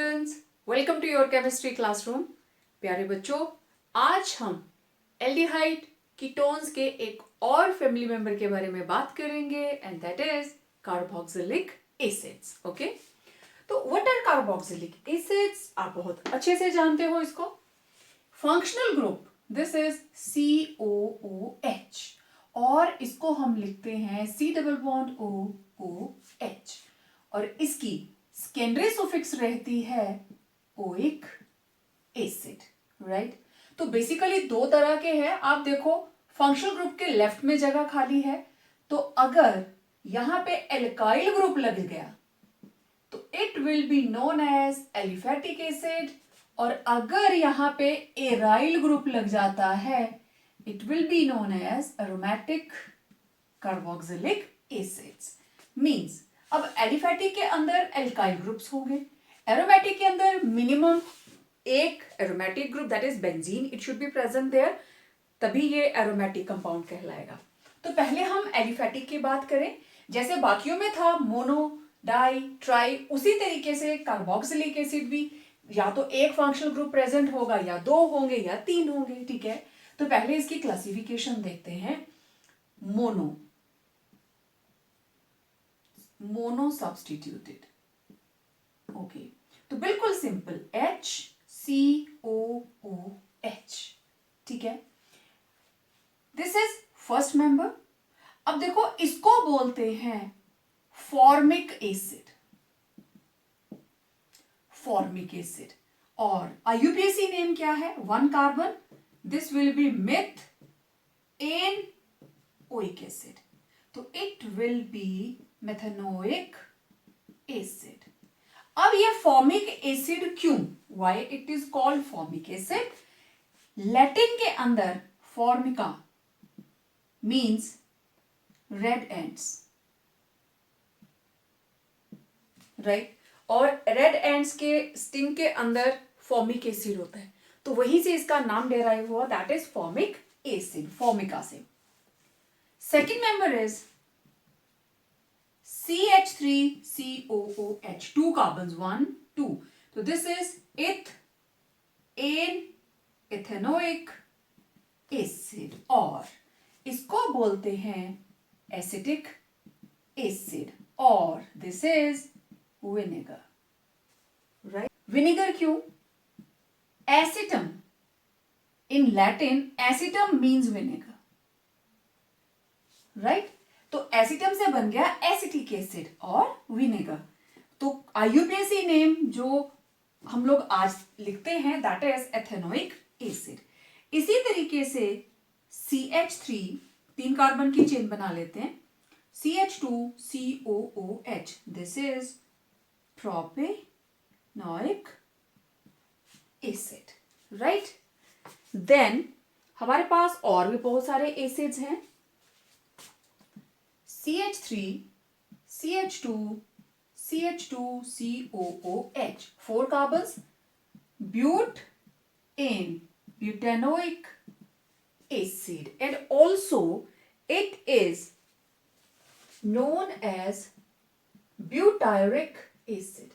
Students, welcome to your chemistry classroom. प्यारे बच्चों, आज हम एल्डिहाइड कीटोन्स के एक और फैमिली मेंबर के बारे में बात करेंगे and that is carboxylic acids. Okay, तो व्हाट आर कार्बोक्सिलिक एसिड्स? आप बहुत अच्छे से जानते हो इसको। Functional group this is COOH और इसको हम लिखते हैं C डबल बॉन्ड OOH और इसकी सेकेंडरी सुफिक्स रहती है ओइक एसिड, राइट। तो बेसिकली दो तरह के हैं। आप देखो फंक्शनल ग्रुप के लेफ्ट में जगह खाली है, तो अगर यहां पे एल्काइल ग्रुप लग गया तो it will be known as aliphatic acid, और अगर यहां पे एराइल ग्रुप लग जाता है it will be known as aromatic carboxylic acids. Means अब एलिफेटिक के अंदर एल्काइल ग्रुप्स होंगे, एरोमेटिक के अंदर मिनिमम एक aromatic group that is benzene it should be present there, तभी ये एरोमेटिक कंपाउंड कहलाएगा। तो पहले हम एलिफेटिक की बात करें। जैसे बाकियों में था मोनो, डाई, ट्राई, उसी तरीके से कार्बोक्सिलिक एसिड भी या तो एक फंक्शनल ग्रुप प्रेजेंट होगा या दो होंगे या तीन होंगे, ठीक है। तो पहले इसकी क्लासिफिकेशन देखते हैं। मोनो सब्सटीट्यूटेड, ओके, तो बिल्कुल सिंपल HCOOH, ठीक है। This is first member. अब देखो इसको बोलते हैं फॉर्मिक एसिड, फॉर्मिक एसिड, और IUPAC नेम क्या है? 1 carbon, this will be meth an oic acid, तो it will be methanoic acid. अब ये फॉर्मिक एसिड क्यों? Why it is called formic acid? लैटिन के अंदर formica means red ants, right, और रेड एंड्स के स्टिंग के अंदर फॉर्मिक एसिड होता है, तो वहीं से इसका नाम डेराइव हुआ, that is formic acid, formica से। Second member is CH3COOH, 2 carbons, 1 2, so this is ethanoic acid, और इसको बोलते हैं एसिटिक एसिड, और this is vinegar, right. Vinegar क्यों? एसिटम, इन लैटिन एसिटम मीन्स विनेगर, राइट। तो एसिटम से बन गया एसिटिक एसिड और विनेगर। तो IUPAC नेम जो हम लोग आज लिखते हैं दैट इज एथेनोइक एसिड। इसी तरीके से CH3, 3 कार्बन की चेन बना लेते हैं, CH2COOH, this is propanoic acid, right. Then हमारे पास और भी बहुत सारे एसिड्स हैं। CH3, CH2, CH2COOH, 4 carbons, butanoic acid, and also it is known as butyric acid.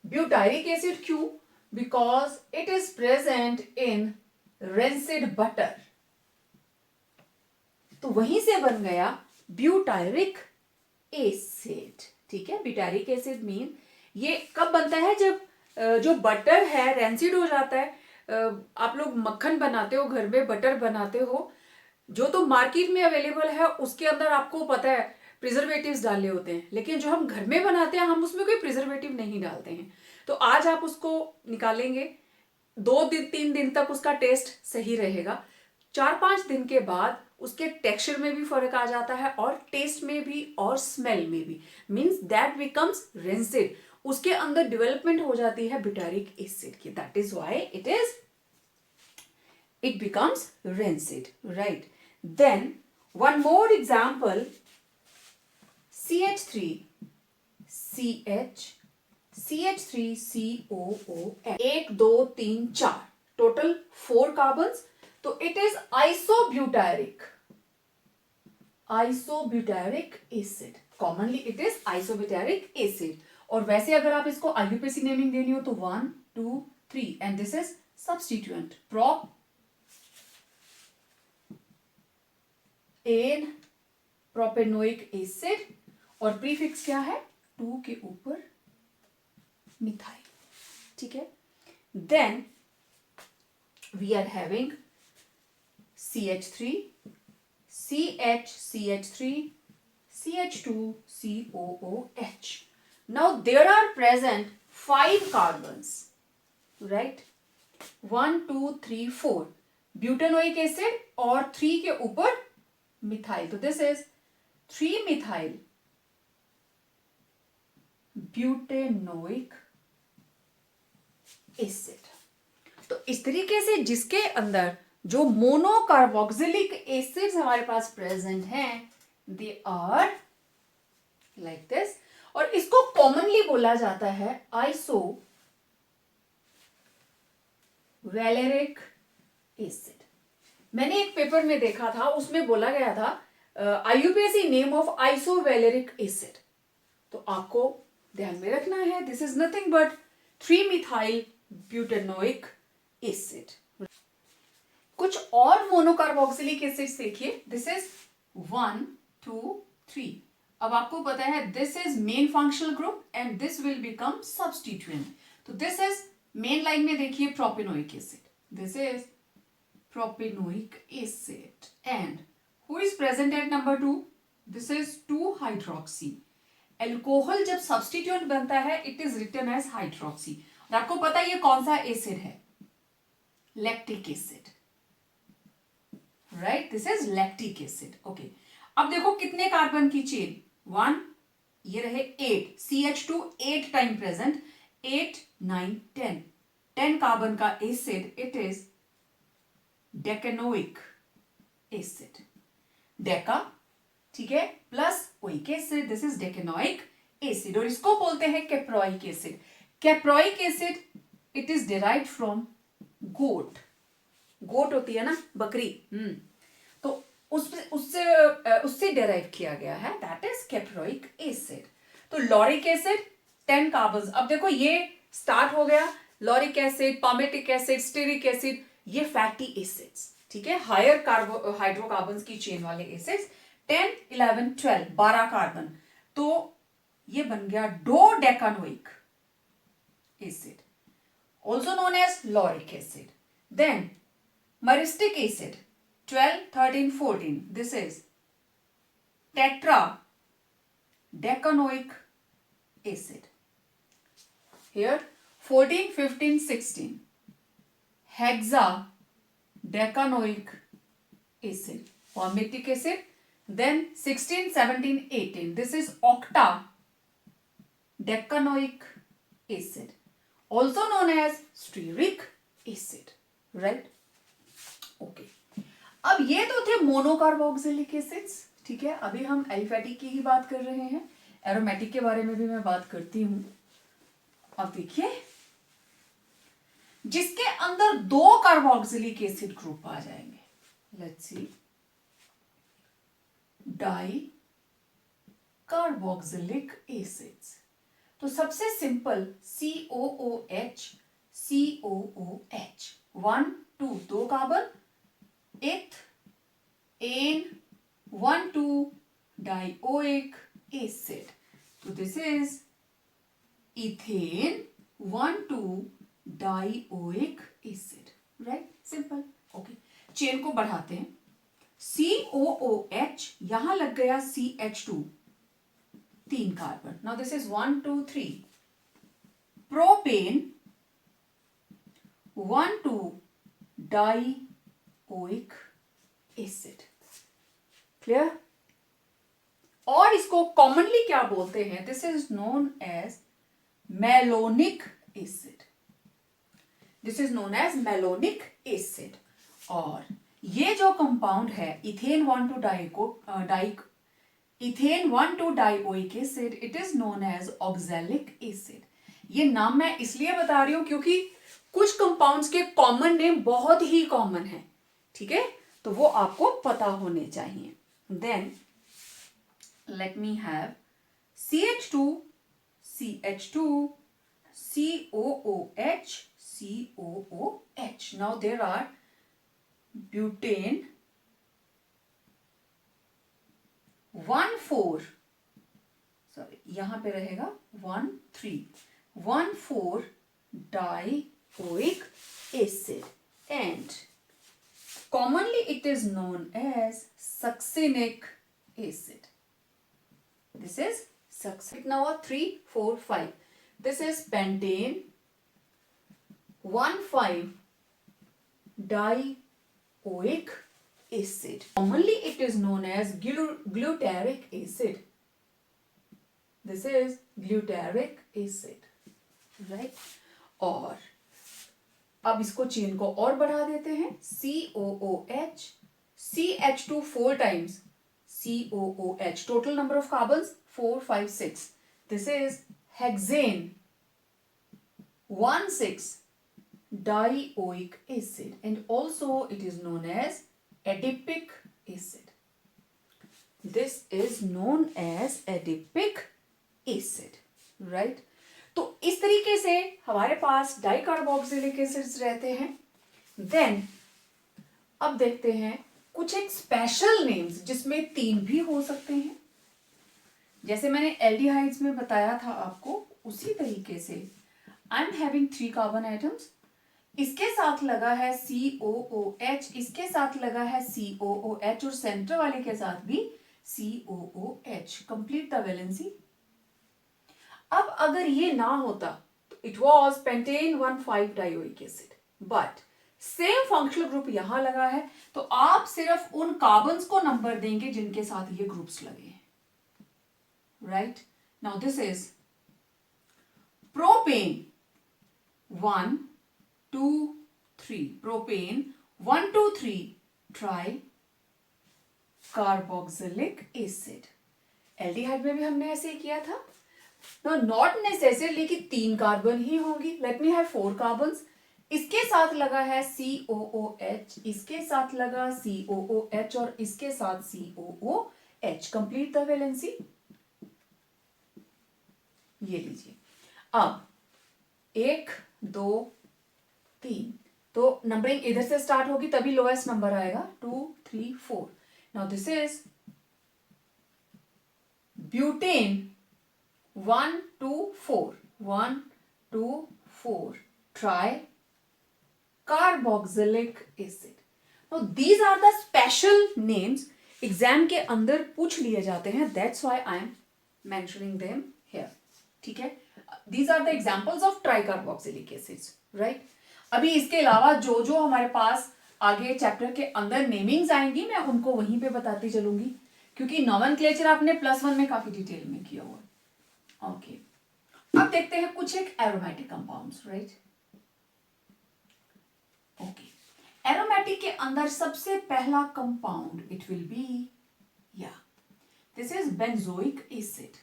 Butyric acid क्यों? Because it is present in rancid butter, तो वहीं से बन गया ब्यूटायरिक एसिड, ठीक है। ब्यूटायरिक एसिड मीन ये कब बनता है? जब जो बटर है रेंसिड हो जाता है। आप लोग मक्खन बनाते हो घर में, बटर बनाते हो, जो तो मार्केट में अवेलेबल है उसके अंदर आपको पता है प्रिजर्वेटिव्स डाले होते हैं, लेकिन जो हम घर में बनाते हैं हम उसमें कोई प्रिजर्वेटिव नहीं डालते हैं। तो आज आप उसको निकालेंगे, 2 दिन 3 दिन तक उसका टेस्ट सही रहेगा, 4-5 दिन के बाद उसके टेक्सचर में भी फर्क आ जाता है और टेस्ट में भी और स्मेल में भी, मींस दैट बिकम्स रेंसिड, उसके अंदर डेवलपमेंट हो जाती है ब्यूटारिक एसिड की, that is why it becomes rancid, right. Then one more example, CH3CH, CH3COOH, 1 2 3 4, total 4 carbons, तो it is isobutyric acid, commonly it is isobutyric acid, और वैसे अगर आप इसको IUPAC नेमिंग देनी हो तो 1 2 3 and this is substituent propane propanoic acid और प्रीफिक्स क्या है 2 के ऊपर मिथाइल, ठीक है। Then we are having CH3 CH3 CH2 COOH. Now there are present 5 carbons, right? 1 2 3 4 butanoic acid और 3 के ऊपर मिथाइल, तो this is 3 methyl butanoic acid. तो इस तरीके से जिसके अंदर जो मोनोकार्बोक्सिलिक एसिड्स हमारे पास प्रेजेंट हैं दे आर लाइक दिस, और इसको कॉमनली बोला जाता है आइसो वैलेरिक एसिड। मैंने एक पेपर में देखा था, उसमें बोला गया था IUPAC नेम ऑफ आइसोवैलेरिक एसिड, तो आपको ध्यान में रखना है this is nothing but 3 methyl butanoic acid. कुछ और मोनोकार्बोक्सिलिक एसिड्स देखिए, दिस इज 1 2 3। अब आपको पता है this is main functional group and this will become substituent, तो दिस इज मेन लाइन में देखिए propanoic acid, this is propanoic acid and who is present at number 2, this is 2 hydroxy. Alcohol जब substituent बनता है it is written as hydroxy, और आपको पता है ये कौन सा एसिड है, lactic acid, right, this is lactic acid. Okay, अब देखो कितने कार्बन की चेन, 1, ये रहे 8, CH2 8 टाइम प्रेजेंट, 8 9 10 कार्बन का acid, it is decanoic acid, deca, ठीक है, plus oic acid, this is decanoic acid, और इसको बोलते हैं caproic acid. Caproic acid it is derived from goat, goat होती है ना बकरी, तो उससे डिराइव किया गया है, दैट इज कैप्रोइक एसिड। तो लॉरिक एसिड 10 कार्बन, अब देखो ये स्टार्ट हो गया, lauric acid, palmitic acid, stearic acid, ये फैटी एसिड्स, ठीक है, हायर हाइड्रोकार्बन की चेन वाले एसिड्स, 10 11 12 12 कार्बन, तो ये बन गया dodecanoic acid, also known as lauric acid. Then myristic acid 12 13 14, this is tetra decanoic acid. Here 14 15 16 hexa decanoic acid, palmitic acid. Then 16 17 18, this is octa decanoic acid, also known as stearic acid, right? Okay, अब ये तो थे monocarboxylic acids, ठीक है। अभी हम aliphatic की ही बात कर रहे हैं, एरोमेटिक के बारे में भी मैं बात करती हूं। अब देखिए जिसके अंदर 2 कार्बोक्सिलिक एसिड ग्रुप आ जाएंगे, let's see, dicarboxylic acids, तो सबसे simple COOH COOH 1 2 2 carbon, ethane 1 2 dioic acid, तो this is ethane 1 2 dioic acid, right, simple. Okay, chain को बढ़ाते हैं, COOH यहां लग गया CH2 3 carbon, now this is 1 2 3 propane 1 2 dioic acid, clear. और इसको कॉमनली क्या बोलते हैं, this is known as malonic acid, this is known as malonic acid. और ये जो कंपाउंड है ethane 1 2 ethane 1 2 dioic acid, it is known as oxalic acid. ये नाम मैं इसलिए बता रही हूं क्योंकि कुछ कंपाउंड्स के कॉमन नेम बहुत ही कॉमन है, ठीक है, तो वो आपको पता होने चाहिए। Then let me have CH2 CH2, COOH, COOH. Now there are butane 1,4, sorry यहां पे रहेगा 1,4 dioic acid, and commonly it is known as succinic acid. This is succinic. Now 3, 4, 5. This is pentane 1,5 dioic acid. Commonly it is known as glutaric acid. This is glutaric acid, right? और अब इसको chain को और बढ़ा देते हैं. COOH, CH2 4 times COOH. Total number of carbons 4, 5, 6. This is hexane 1,6 dioic acid, and also it is known as adipic acid. This is known as adipic acid, right? तो इस तरीके से हमारे पास डाइकार्बोक्सिलिक एसिड्स रहते हैं. देन अब देखते हैं कुछ एक स्पेशल नेम्स जिसमें 3 भी हो सकते हैं. जैसे मैंने एल्डिहाइड्स में बताया था आपको, उसी तरीके से I am having 3 carbon atoms. इसके साथ लगा है COOH, इसके साथ लगा है COOH और सेंटर वाले के साथ भी COOH. Complete the valency. अब अगर ये ना होता तो it was pentane 1,5 dioic acid, but same functional group यहां लगा है, तो आप सिर्फ उन कार्बन्स को नंबर देंगे जिनके साथ ये ग्रुप्स लगे हैं, right? Now this is propane 1, 2, 3. Propane 1, 2, 3 try carboxylic acid. Aldehyde में भी हमने ऐसे ही किया था. Now, not necessarily कि 3 कार्बन ही होंगी. Let me have 4 carbons. इसके साथ लगा है COOH, इसके साथ लगा COOH और इसके साथ COOH. Complete the valency. ये लीजिए. अब 1, 2, 3. तो नंबरिंग इधर से स्टार्ट होगी तभी लोएस्ट नंबर आएगा. 2, 3, 4. Now this is butane 1, 2, 4. 1, 2, 4. Try carboxylic acid. Now these are the special names exam के अंदर पूछ लिए जाते हैं. That's why I am mentioning them here. ठीक है? These are the examples of tricarboxylic acids, right? अभी इसके अलावा जो जो हमारे पास आगे चैप्टर के अंदर नेमिंग्स आएंगी मैं उनको वहीं पे बताती चलूंगी, क्योंकि नॉमेनक्लेचर आपने +1 में काफी डिटेल में किया हुआ. ओके, अब देखते हैं कुछ एक aromatic compounds, right? Okay, aromatic के अंदर सबसे पहला कंपाउंड इट विल बी, या this is benzoic acid.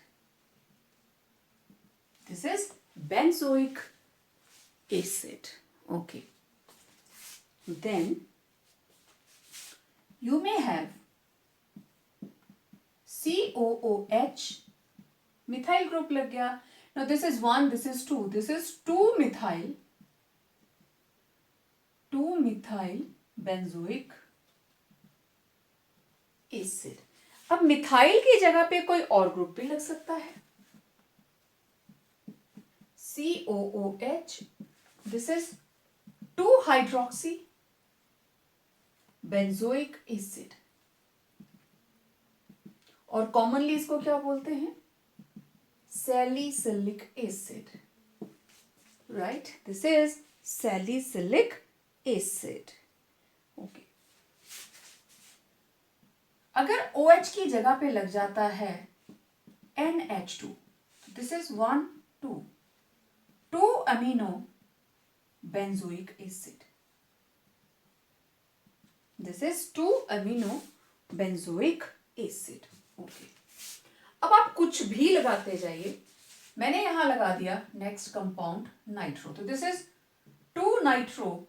This is benzoic acid. Okay, then you may have COOH, methyl group लग गया. Now this is 1, this is 2, this is 2-methyl benzoic acid. अब methyl की जगह पे कोई और group भी लग सकता है. COOH, this is 2-hydroxy benzoic acid. और कॉमनली इसको क्या बोलते हैं? salicylic acid, right? This is salicylic acid. Okay. अगर OH की जगह पे लग जाता है NH2, this is 1, 2, 2-amino benzoic acid. This is 2-amino benzoic acid. Okay. अब आप कुछ भी लगाते जाइए. मैंने यहां लगा दिया नेक्स्ट कंपाउंड नाइट्रो, तो this is 2-nitro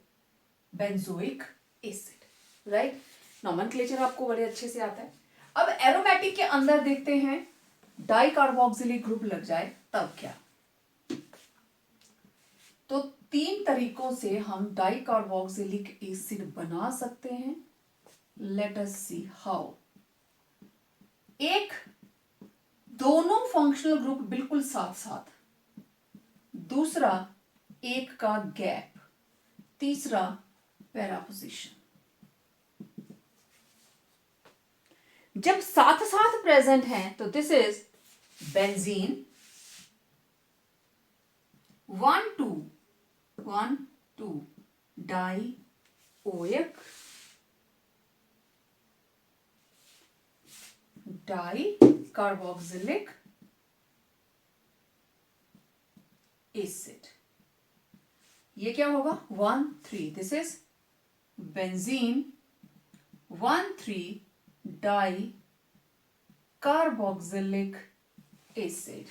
benzoic acid, right? Nomenclature आपको बड़े अच्छे से आता है. अब एरोमेटिक के अंदर देखते हैं डाइकार्बोक्सिलिक ग्रुप लग जाए तब क्या. तो 3 तरीकों से हम डाई कार्बोक्सिलिक एसिड बना सकते हैं. Let us see how. एक, दोनों फंक्शनल ग्रुप बिल्कुल साथ साथ. दूसरा, एक का गैप. तीसरा, पैरापोजिशन. जब साथ साथ प्रेजेंट हैं तो this is benzene 1,2 dioic dicarboxylic acid. ये क्या होगा? 1,3. This is benzene 1,3 di carboxylic acid,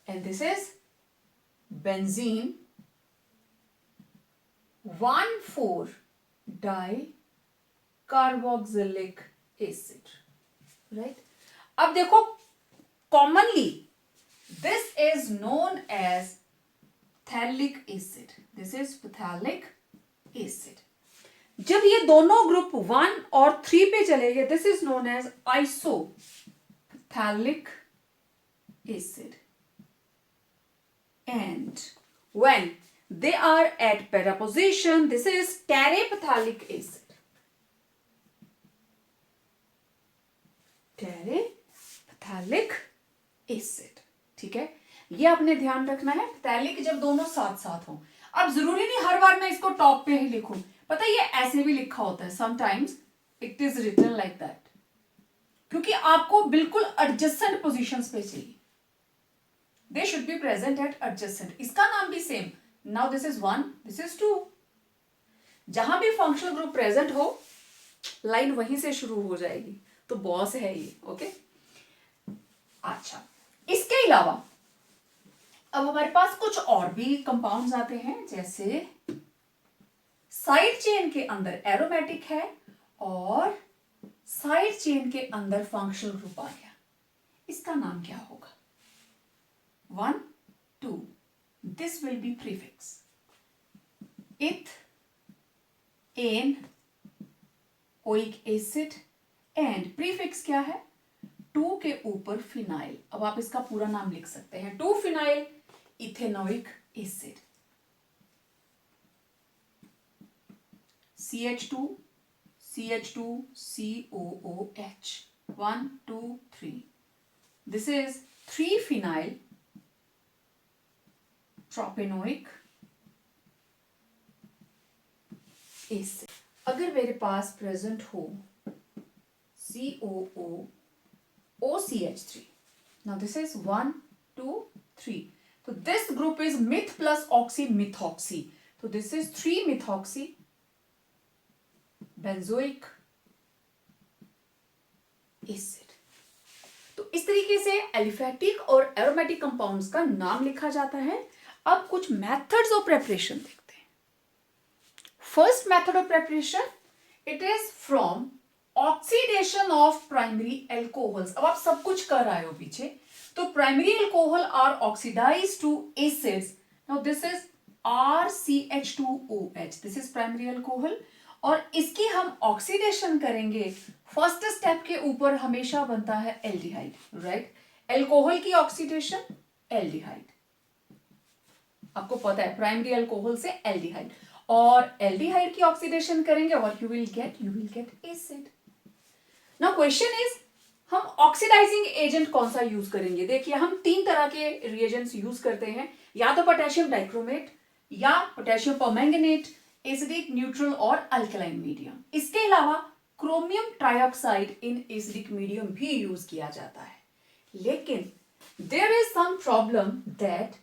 and this is benzene 1,4 di carboxylic acid. Right? अब देखो, commonly this is known as phthalic acid. This is phthalic acid. जब ये दोनों group 1 और 3 पे चले गए, this is known as isophthalic acid. And when they are at para position, this is terephthalic acid. Terephthalic acid. ठीक है, ये आपने ध्यान रखना है. पैथलिक जब दोनों साथ साथ हो. अब जरूरी नहीं हर बार मैं इसको टॉप पे ही लिखूं. पता है ये ऐसे भी लिखा होता है. Sometimes it is written like that, क्योंकि आपको बिल्कुल एडजेसेंट पोजीशंस पे चाहिए. They should be present at adjacent. इसका नाम भी same. Now this is 1, this is 2. जहां भी फंक्शनल ग्रुप प्रेजेंट हो, लाइन वहीं से शुरू हो जाएगी. तो बॉस है ये. ओके, अच्छा. इसके अलावा अब हमारे पास कुछ और भी कंपाउंड्स आते हैं. जैसे साइड चेन के अंदर एरोमेटिक है और साइड चेन के अंदर फंक्शनल ग्रुप आ गया. इसका नाम क्या होगा? 1, 2. This will be prefix. Eth, an, oic acid and prefix क्या है? 2 के ऊपर फिनाइल. अब आप इसका पूरा नाम लिख सकते हैं. 2 phenyl ethanoic acid. CH2, CH2, COOH. 1, 2, 3. This is 3-phenyl tropanoic acid. अगर मेरे पास प्रेजेंट हो COO OCH3. Now this is 1, 2, 3. So this group is meth plus oxy methoxy. So this is 3-methoxy benzoic acid. तो इस तरीके से aliphatic और aromatic compounds का नाम लिखा जाता है. अब कुछ मेथड्स ऑफ प्रेपरेशन देखते हैं. First method of preparation, it is from oxidation of primary alcohols. अब आप सब कुछ कर आए हो पीछे. तो primary alcohol are oxidise to acids. Now this is RCH2OH. This is primary alcohol और इसकी हम ऑक्सीडेशन करेंगे. फर्स्ट स्टेप के ऊपर हमेशा बनता है एल्डिहाइड. राइट, एल्कोहल की ऑक्सीडेशन एल्डिहाइड. आपको पता है प्राइमरी एल्कोहल से एल्डिहाइड, और एल्डिहाइड की ऑक्सीडेशन करेंगे और you will get acid. Now question is, हम ऑक्सीडाइजिंग एजेंट कौन सा यूज करेंगे? देखिए, हम 3 तरह के रिएजेंट्स यूज करते हैं. या तो पोटेशियम डाइक्रोमेट, या पोटेशियम परमैंगनेट, एसिडिक, न्यूट्रल और अल्कलाइन मीडियम. इसके अलावा chromium trioxide in acidic medium भी यूज किया जाता है. लेकिन there is some problem that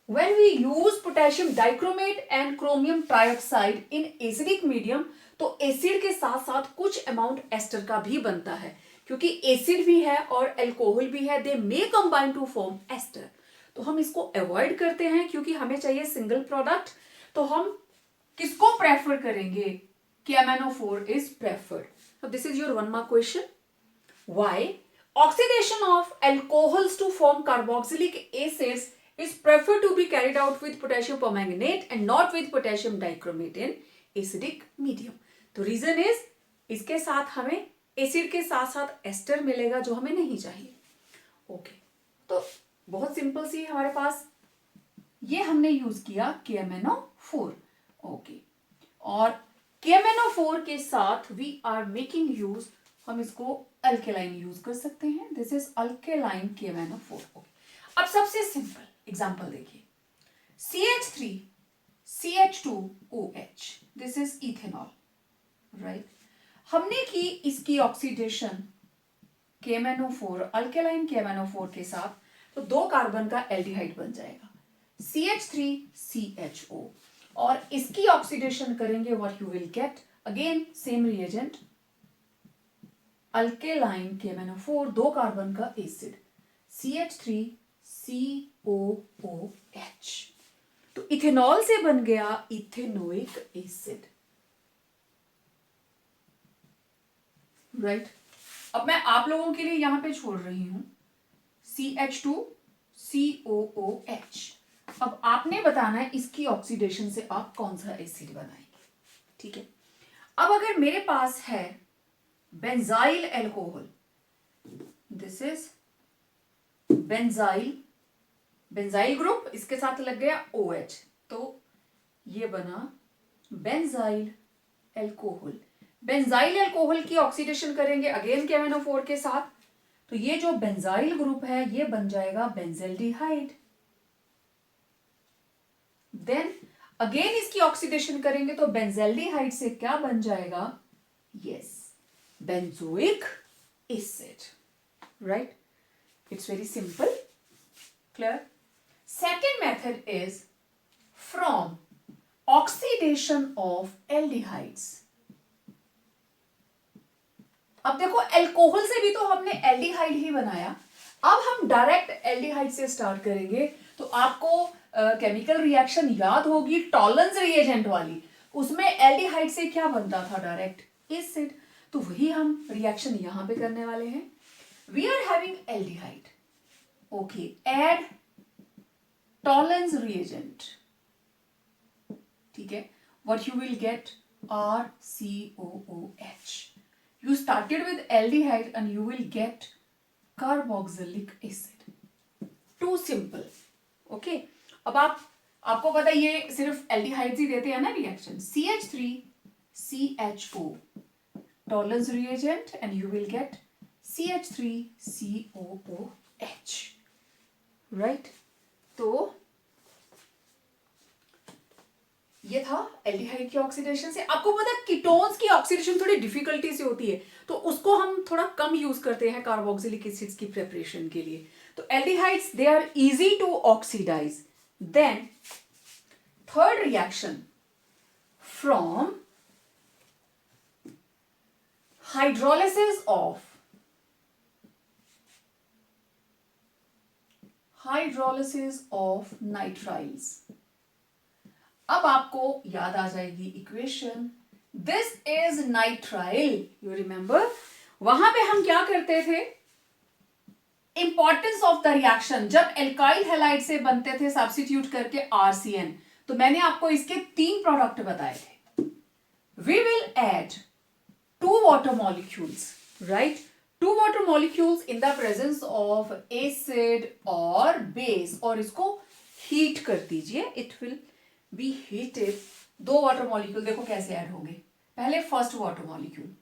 when we use potassium dichromate and chromium trioxide in acidic medium, तो एसिड के साथ साथ कुछ अमाउंट एस्टर का भी बनता है. क्योंकि एसिड भी है और एल्कोहल भी है, दे मे कंबाइन टू फॉर्म एस्टर. तो हम इसको अवॉइड करते हैं क्योंकि हमें चाहिए सिंगल प्रोडक्ट. तो हम किसको प्रेफर करेंगे? KMnO4 is preferred. So this is your 1 mark question. Why? Oxidation of alcohols to form carboxylic acids is preferred to be carried out with potassium permanganate and not with potassium dichromate in acidic medium. तो reason is इसके साथ हमें acid के साथ साथ ester मिलेगा जो हमें नहीं चाहिए. ओके तो बहुत सिंपल सी हमारे पास ये हमने यूज किया KMnO4. ओके और KMnO4 के साथ वी आर मेकिंग यूज, हम इसको अल्केलाइन यूज कर सकते हैं. This is alkaline KMnO4. Okay अब सबसे सिंपल एग्जांपल देखिए, CH3 CH2OH, this is ethanol, right. हमने की इसकी ऑक्सीडेशन KMnO4 अल्केलाइन KMnO4 के साथ, तो 2 कार्बन का एल्डिहाइड बन जाएगा CH3CHO, और इसकी ऑक्सीडेशन करेंगे what you will gate, again same reagent alkaline KMnO4, 2 carbon का एसिड CH3COOH. तो इथेनॉल से बन गया इथेनोइक एसिड, राइट. अब मैं आप लोगों के लिए यहां पे छोड़ रही हूं CH2COOH. अब आपने बताना है इसकी ऑक्सीडेशन से आप कौन सा एसिड बनाएंगे, ठीक है. अब अगर मेरे पास है benzyl alcohol, this is benzyl group, इसके साथ लग गया OH, तो ये बना बेंजाइल अल्कोहल. बेंजाइल अल्कोहल की ऑक्सीडेशन करेंगे अगेन KMnO4 के साथ, तो ये जो बेंजाइल ग्रुप है ये बन जाएगा बेंजेल्डिहाइड. देन अगेन इसकी ऑक्सीडेशन करेंगे तो बेंजेल्डिहाइड से क्या बन जाएगा, yes, benzoic acid, right. It's very simple, clear. Second method is from oxidation of aldehydes. अब देखो एल्कोहल से भी तो हमने एल्डिहाइड ही बनाया, अब हम डायरेक्ट एल्डिहाइड से स्टार्ट करेंगे. तो आपको केमिकल रिएक्शन याद होगी टॉलन्स रिएजेंट वाली, उसमें एल्डिहाइड से क्या बनता था, डायरेक्ट एसिड. तो वही हम रिएक्शन यहां पे करने वाले हैं. We are having aldehyde, okay, add Tollens reagent, ठीक है. What you will get RCOOH. You started with aldehyde and you will get carboxylic acid. Too simple. Okay. अब आपको पता है ये सिर्फ एल्डिहाइड्स ही देते हैं ना reaction. CH3CHO टॉलन्स reagent and you will get CH3COOH. Right? तो ये था एल्डिहाइड की ऑक्सीडेशन से. आपको पता है कीटोन्स की ऑक्सीडेशन थोड़ी डिफिकल्टी से होती है, तो उसको हम थोड़ा कम यूज करते हैं कार्बोक्सिलिक एसिड्स की प्रिपरेशन के लिए. तो aldehydes they are easy to oxidise. Then third reaction from hydrolysis of nitriles. अब आपको याद आ जाएगी equation, this is nitrile. You remember वहां पे हम क्या करते थे, इंपॉर्टेंस ऑफ द रिएक्शन, जब एल्काइल हैलाइड से बनते थे सब्स्टिट्यूट करके RCN, तो मैंने आपको इसके 3 प्रोडक्ट बताए थे. We will add 2 water molecules, right, 2 water molecules in the presence of acid और बेस, और इसको हीट कर दीजिए. It will be heated. 2 water molecule देखो कैसे ऐड होंगे. पहले first water molecule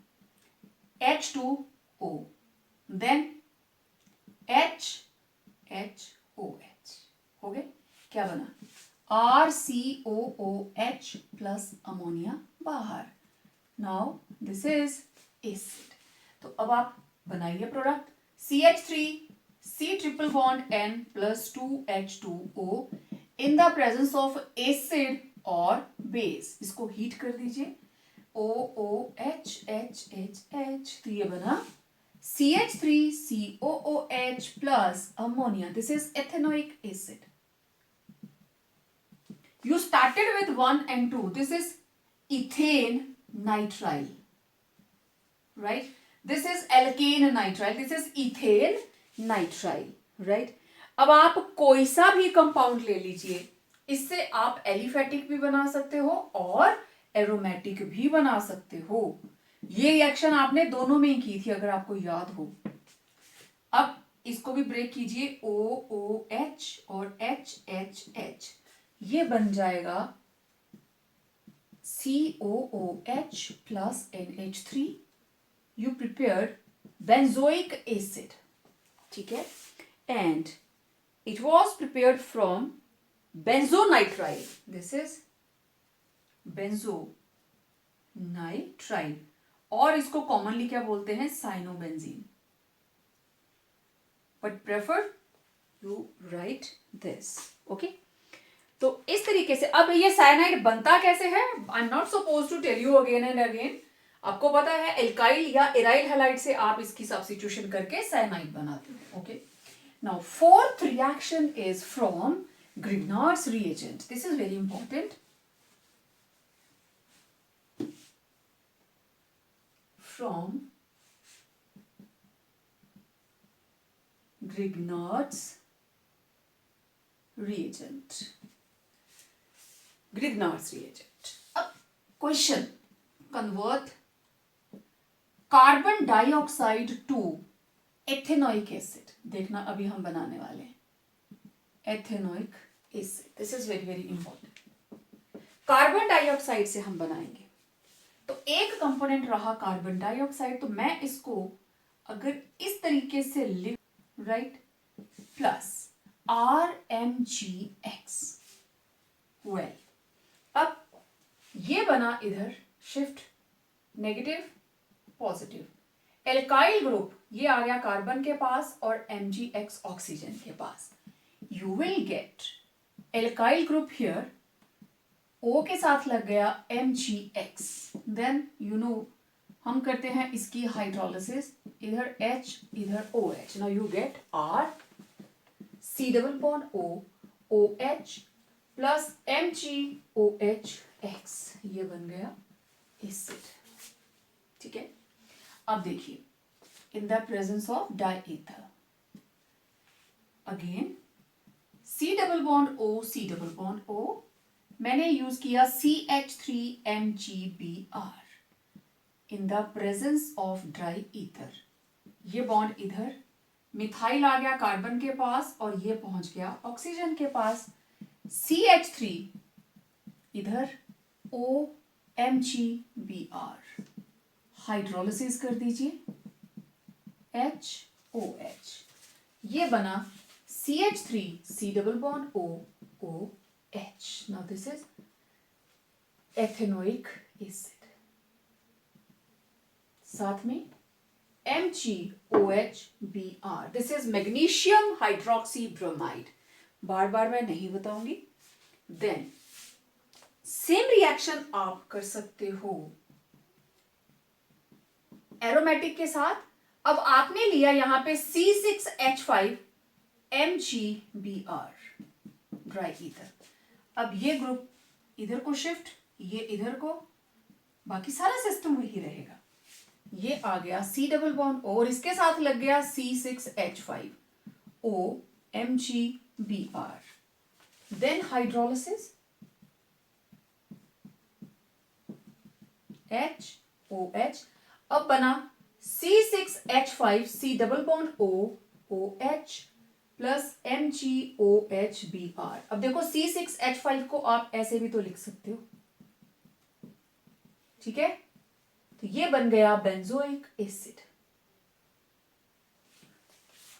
H2O, then HHOH, हो गए. क्या बना, RCOOH प्लस अमोनिया बाहर. Now this is acid. तो अब आप बनाइए product. CH3 C triple bond N plus 2H2O in the presence of acid और बेस, इसको हीट कर दीजिए. OOHHHH, तो ये बना CH3COOH plus ammonia. This is ethanoic acid. You started with 1 and 2. This is ethane nitrile, right? This is alkane nitrile. This is ethane nitrile, right? अब आप कोई सा भी कंपाउंड ले लीजिए, इससे आप एलिफेटिक भी बना सकते हो और एरोमेटिक भी बना सकते हो। ये रिएक्शन आपने दोनों में ही की थी अगर आपको याद हो। अब इसको भी ब्रेक कीजिए, OOH और HHH, ये बन जाएगा COOH plus NH3। You prepared benzoic acid, ठीक है, and it was prepared from benzonitrile. This is benzonitrile और इसको कॉमनली क्या बोलते हैं, cyanobenzene, but prefer you right this. Okay, तो इस तरीके से अब ये साइनाइड बनता कैसे है, I am not suppose to tell you again and again. आपको पता है एल्काइल या एराइल हैलाइड से आप इसकी सब्स्टिट्यूशन करके साइनाइड बनाते हो। Okay, now fourth reaction is from Grignard's reagent. This is very important. From Grignard's reagent. Grignard's reagent. अब question, convert carbon dioxide to ethanoic acid. देखना अभी हम बनाने वाले हैं ethanoic acid. This is very very important. Carbon dioxide से हम बनाएंगे, तो एक कंपोनेंट रहा कार्बन डाइऑक्साइड, तो मैं इसको अगर इस तरीके से लिख, राइट, प्लस RMgX। वेल, अब ये बना इधर shift negative positive, alkyl group ये आ गया कार्बन के पास और MgX ऑक्सीजन के पास। You will get alkyl group here, O के साथ लग गया MgX, then you know हम करते हैं इसकी हाइड्रोलिसिस, इधर H इधर OH, now you get R C double bond O OH plus MgOHX, ये बन गया एसिड। ठीक है, अब देखिए, in the presence of diether again C double bond O C double bond O, मैंने यूज किया CH3MgBr in the presence of dry ether. ये बॉन्ड इधर, मिथाइल आ गया कार्बन के पास और ये पहुंच गया ऑक्सीजन के पास। CH3 इधर OMgBr, हाइड्रोलिसिस कर दीजिए HOH, ये बना CH3 C double bond O OH. Now this is ethanoic acid. साथ में MgOHBr. This is magnesium hydroxybromide. बार बार मैं नहीं बताऊंगी। Then सेम रिएक्शन आप कर सकते हो एरोमेटिक के साथ। अब आपने लिया यहां पे C6H5 MgBr ड्राई ईथर। अब ये ग्रुप इधर को शिफ्ट, ये इधर को, बाकी सारा सिस्टम वही रहेगा। ये आ गया C डबल बॉन्ड O और इसके साथ लग गया C6H5 O MgBr, then hydrolysis HOH। अब बना C6H5 C double bond O OH plus MgOHBr। अब देखो C6H5 को आप ऐसे भी तो लिख सकते हो, ठीक है, तो ये बन गया बेंजोइक एसिड।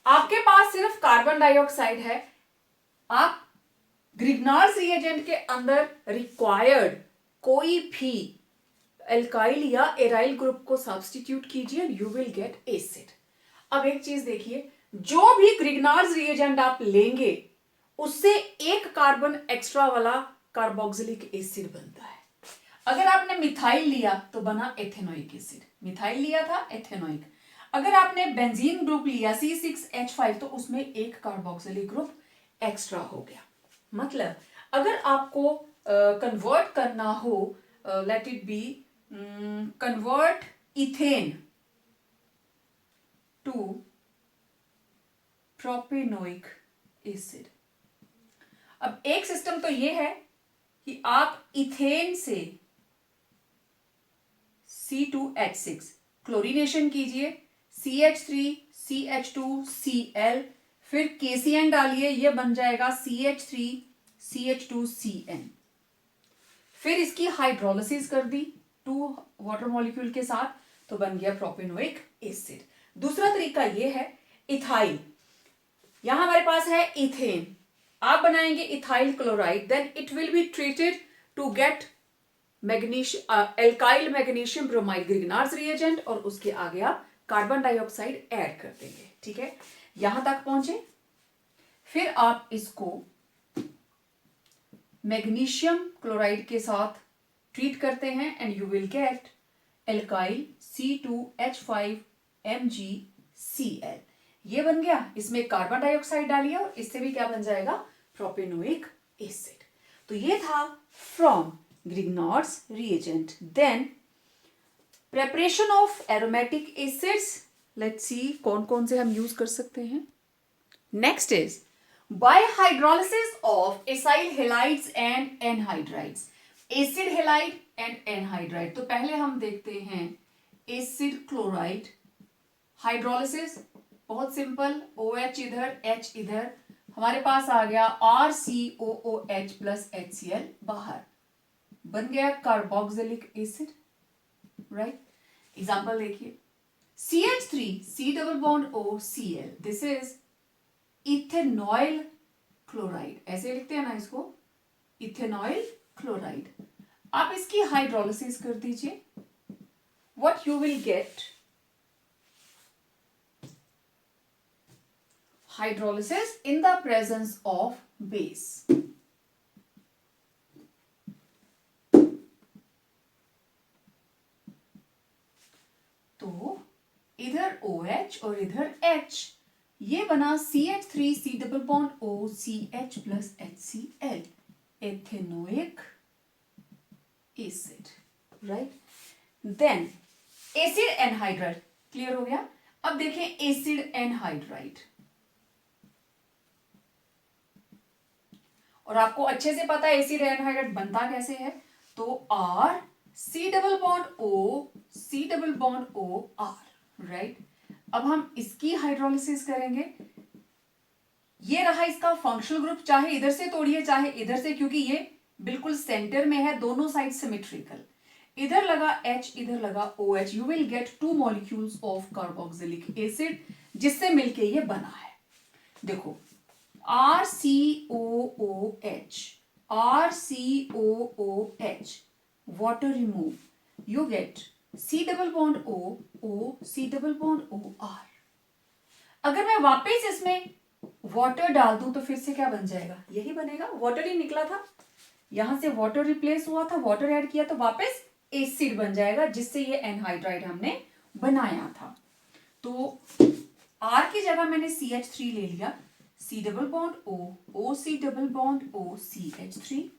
आपके पास सिर्फ कार्बन डाइऑक्साइड है, आप ग्रिग्नार्ड्स रिएजेंट के अंदर रिक्वायर्ड कोई भी एल्काइल या एराइल ग्रुप को सब्स्टिट्यूट कीजिए, यू विल गेट एसिड। अब एक चीज देखिए, जो भी ग्रिग्नार्ड्स रिएजेंट आप लेंगे उससे एक कार्बन एक्स्ट्रा वाला कार्बोक्सिलिक एसिड बनता है। अगर आपने मिथाइल लिया तो बना एथेनोइक एसिड, मिथाइल लिया था एथेनोइक। अगर आपने बेंजीन ग्रुप लिया C6H5 तो उसमें एक कार्बोक्सिलिक ग्रुप एक्स्ट्रा हो गया। मतलब अगर आपको कन्वर्ट करना हो, let it be convert ethane to propanoic acid. अब एक सिस्टम तो ये है कि आप इथेन से C2H6 क्लोरीनेशन कीजिए, CH3 CH2 Cl, फिर KCN डालिए, ये बन जाएगा CH3 CH2 CN। फिर इसकी हाइड्रोलिसिस कर दी 2 वाटर मॉलिक्यूल के साथ, तो बन गया प्रोपेनोइक एसिड। दूसरा तरीका ये है इथाइल। यहां हमारे पास है इथेन, आप बनाएंगे ethyl chloride, then it will be treated to get alkyl magnesium bromide Grignard's reagent, और उसके आगे आप कार्बन डाइऑक्साइड ऐड कर देंगे। ठीक है, यहां तक पहुंचे। फिर आप इसको मैग्नीशियम क्लोराइड के साथ ट्रीट करते हैं and you will gate alkyl C2H5MgCl। ये बन गया, इसमें कार्बन डाइऑक्साइड डालिए और इससे भी क्या बन जाएगा, प्रोपेनोइक एसिड। तो ये था from Grignard's reagent. Then preparation of aromatic acids, let's see कौन कौन से हम यूज कर सकते हैं। Next is by hydrolysis of acyl halides and anhydrides, acid halide and anhydride. तो पहले हम देखते हैं एसिड क्लोराइड हाइड्रोलिसिस, बहुत सिंपल, OH इधर H इधर, हमारे पास आ गया RCOOH प्लस HCl बाहर, बन गया कार्बोक्सिलिक एसिड। राइट, एग्जांपल देखिए, CH3 C double bond O Cl, this is ethanoyl chloride, ऐसे लिखते हैं ना इसको, इथेनॉइल क्लोराइड। आप इसकी हाइड्रोलिसिस कर दीजिए, what you will gate, hydrolysis in the presence of base। तो इधर OH और इधर H, ये बना CH3 C double bond O CH plus HCl, ethanoic acid. Right, then acid anhydride, clear हो गया। अब देखें एसिड एनहाइड्राइड, और आपको अच्छे से पता है एसिड एनहाइड्राइड बनता कैसे है, तो R C double bond O C double bond O R। Right, अब हम इसकी हाइड्रोलिसिस करेंगे, ये रहा इसका फंक्शनल ग्रुप, चाहे इधर से तोड़िए चाहे इधर से, क्योंकि ये बिल्कुल सेंटर में है, दोनों साइड सिमेट्रिकल, इधर लगा H इधर लगा OH, you will gate 2 molecules of carboxylic acid, जिससे मिलके ये बना है। देखो RCOOH, RCOOH, water remove, you get C double bond O, O, C double bond O, R। अगर मैं वापस इसमें वाटर डाल दूं तो फिर से क्या बन जाएगा, यही बनेगा, वाटर ही निकला था, यहां से वाटर रिप्लेस हुआ था, वाटर ऐड किया तो वापस एसिड बन जाएगा, जिससे ये एनहाइड्राइड हमने बनाया था। तो R की जगह मैंने CH3 ले लिया, C double bond O, O C double bond O CH3।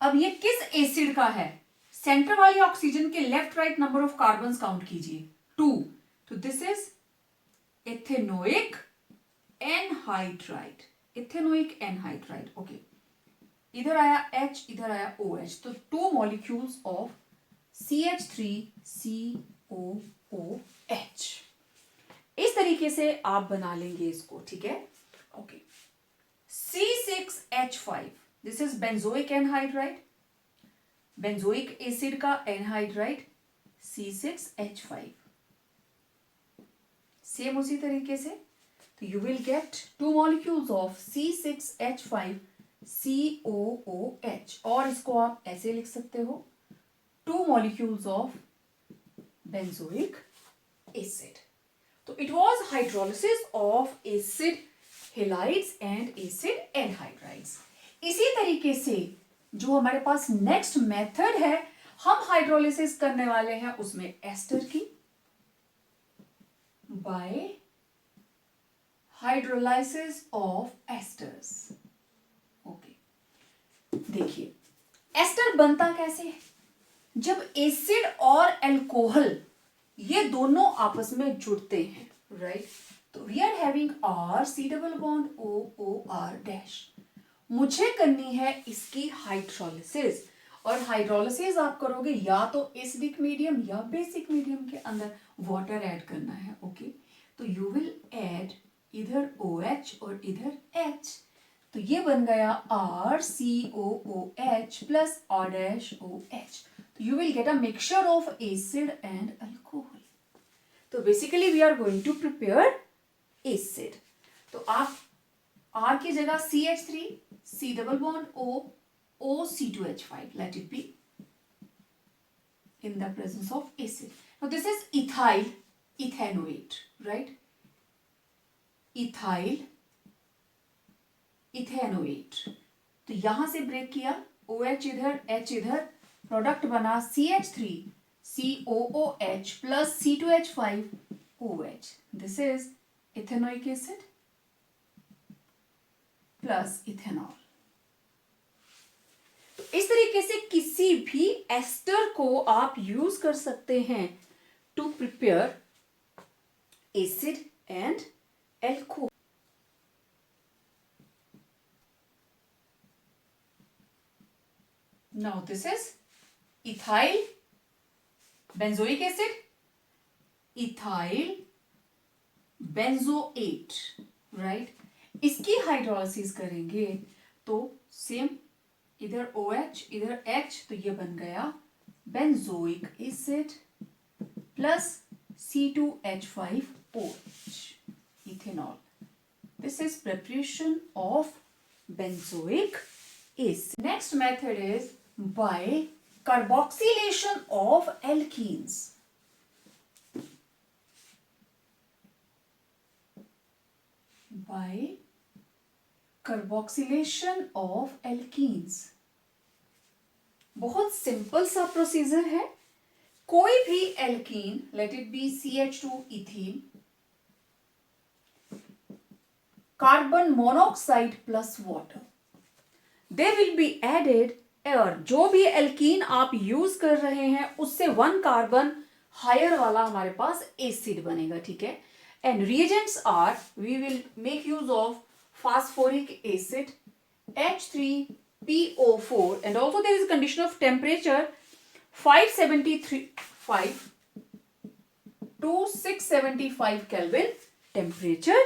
अब ये किस एसिड का है, सेंटर वाली ऑक्सीजन के left right number of carbon count कीजिए, 2, तो this is ethanoic anhydride, ethanoic anhydride. Okay, इधर आया H इधर आया OH, तो 2 मॉलिक्यूल्स ऑफ CH3COOH। इस तरीके से आप बना लेंगे इसको। ठीक है, okay, C6H5, this is benzoic anhydride, benzoic acid का एनहाइड्राइड C6H5, सेम उसी तरीके से, तो you will gate 2 molecules of C6H5COOH, और इसको आप ऐसे लिख सकते हो, 2 मॉलिक्यूल्स ऑफ बेंजोइक एसिड। तो it was hydrolysis of acid halides and acid anhydrides. इसी तरीके से जो हमारे पास नेक्स्ट मेथड है हम हाइड्रोलिसिस करने वाले हैं, उसमें एस्टर की, bye hydrolysis of esters. Okay, देखिए एस्टर बनता कैसे है, जब एसिड और अल्कोहल ये दोनों आपस में जुड़ते हैं। राइट, तो we are having R C double bond O O R dash. मुझे करनी है इसकी हाइड्रोलिसिस, और हाइड्रोलिसिस आप करोगे या तो एसिडिक मीडियम या बेसिक मीडियम के अंदर वाटर ऐड करना है। ओके, तो यू विल ऐड इधर OH और इधर H, तो ये बन गया RCOOH plus R dash OH। तो you will get a mixture of acid and alcohol. तो basically we are going to prepare acid. तो आप R की जगह CH3, C double bond O, OC2H5, let it be in the presence of acid. Now this is ethyl ethanoate, right? Ethyl ethanoate. तो यहां से break किया, OH इधर H इधर, प्रोडक्ट बना CH3 COOH plus C2H5 OH. This is ethanoic acid plus ethanol. तो इस तरीके से किसी भी एस्टर को आप यूज कर सकते हैं to prepare acid and alcohol. Now this is ethyl benzoic acid, ethyl benzoate, right. इसकी हाइड्रोलिसिस करेंगे तो सेम, इधर OH इधर H, तो ये बन गया benzoic acid plus C2H5OH, ethanol. This is preparation of benzoic acid. Next method is by carboxylation of alkenes. By carboxylation of alkenes. बहुत सिंपल सा प्रोसीजर है। कोई भी alkene, let it be CH2 ethene, carbon monoxide plus water, they will be added, और जो भी alkene आप use कर रहे हैं उससे 1 कार्बन हायर वाला हमारे पास एसिड बनेगा, ठीक है। And reagents are, we will make use of phosphoric acid H3PO4, and also there is a condition of temperature 575 to 675 Kelvin temperature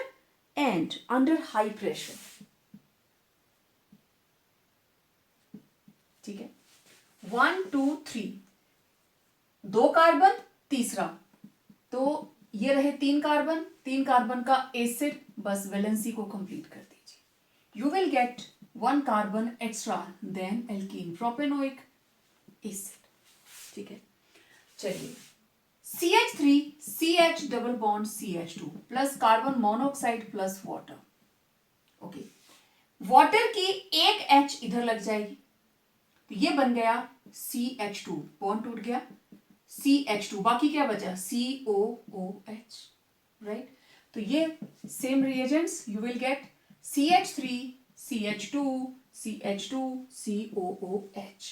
and under high pressure, ठीक है। 1 2 3, 2 कार्बन, तीसरा, तो ये रहे 3 कार्बन, 3 कार्बन का एसिड, बस वैलेंसी को complete कर दीजिए। You will get 1 carbon extra then alkene propanoic acid, ठीक है। चलिए, CH3 CH double bond CH2 plus carbon monoxide plus water. Okay, water की एक H इधर लग जाएगी, तो ये बन गया CH2, बॉन्ड टूट गया, CH2, बाकी क्या बचा COOH, राइट। तो ये same reagents, you will gate CH3 CH2 CH2 COOH।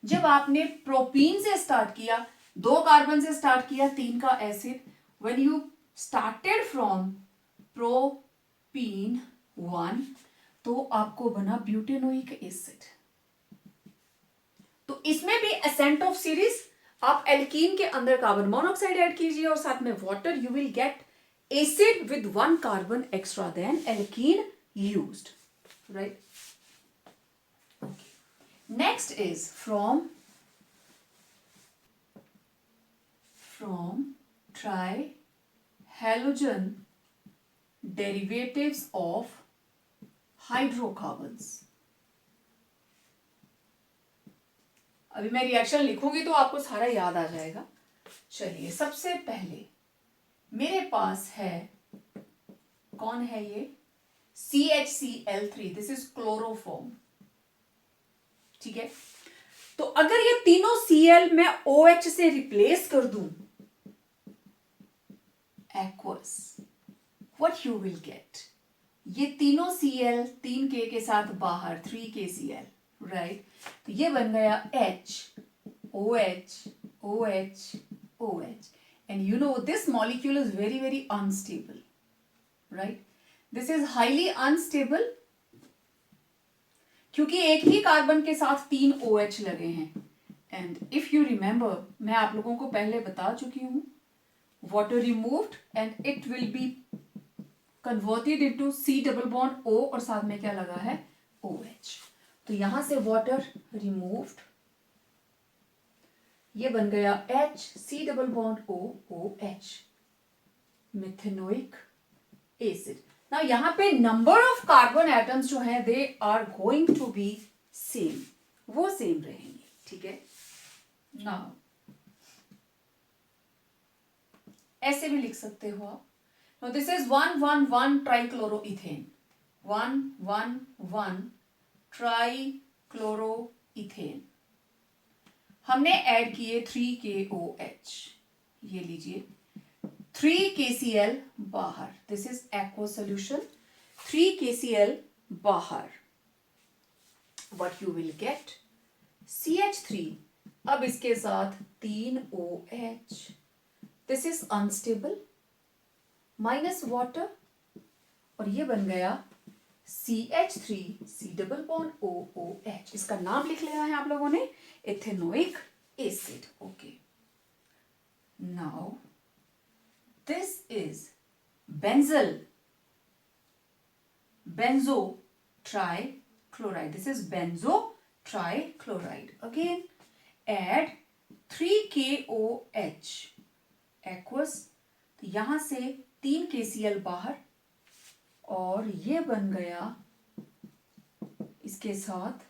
जब आपने प्रोपीन से स्टार्ट किया, 2 कार्बन से स्टार्ट किया, 3 का acid, when you started from propene 1, तो आपको बना ब्यूटेनोइक एसिड। तो इसमें भी एसेंट ऑफ सीरीज, आप एल्कीन के अंदर कार्बन मोनोऑक्साइड ऐड कीजिए और साथ में water, you will get acid with 1 carbon extra then alkene used, right. Next is from trihalogen derivatives of hydrocarbons। अभी मैं रिएक्शन लिखूंगी तो आपको सारा याद आ जाएगा। चलिए, सबसे पहले मेरे पास है, कौन है ये, CHCl3, दिस इज क्लोरोफॉर्म, ठीक है। तो अगर ये तीनों Cl मैं OH से रिप्लेस कर दूं, aqueous, what you will get, ये तीनों Cl 3K के साथ बाहर, 3KCl, राइट। तो ये बन गया H OH OH OH, and you know this molecule is very very unstable, right. This is highly unstable क्योंकि एक ही कार्बन के साथ 3 OH लगे हैं. एंड इफ यू रिमेंबर, मैं आप लोगों को पहले बता चुकी हूं, water removed and it will be converted into C double bond O और साथ में क्या लगा है OH. तो यहां से वाटर रिमूव्ड, ये बन गया H C double bond O OH, methanoic acid. Now यहां पे नंबर ऑफ कार्बन एटम्स जो हैं they are going to be same, वो सेम रहेंगे. ठीक है. नाउ ऐसे भी लिख सकते हो आप. Now this is 111 ट्राइक्लोरोइथेन, 111 ट्राइक्लोरोइथेन. हमने ऐड किए 3KOH, ये लीजिए 3KCl बाहर. This is aqua solution. 3KCl बाहर. What you will gate CH3. अब इसके साथ 3OH. This is unstable minus water और ये बन गया CH3 C double bond OOH. इसका नाम लिख लिया है आप लोगों ने, ethanoic acid. Okay. Now this is benzo trichloride. This is benzo trichloride. Again add 3KOH aqueous. तो यहां से 3KCl बाहर और ये बन गया इसके साथ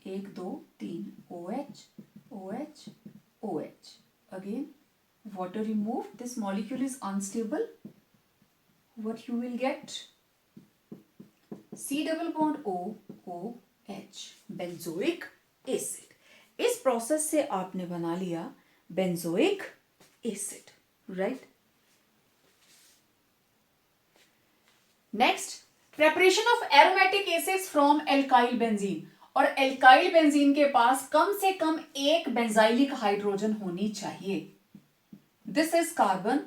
1 2 3 OH OH OH. Again water removed, this molecule is unstable. What you will get C double bond O OH, benzoic acid. इस प्रोसेस से आपने बना लिया benzoic acid, right? Next, preparation of aromatic acids from alkyl benzene. और alkyl benzene के पास कम से कम एक benzylic hydrogen होनी चाहिए. This is carbon.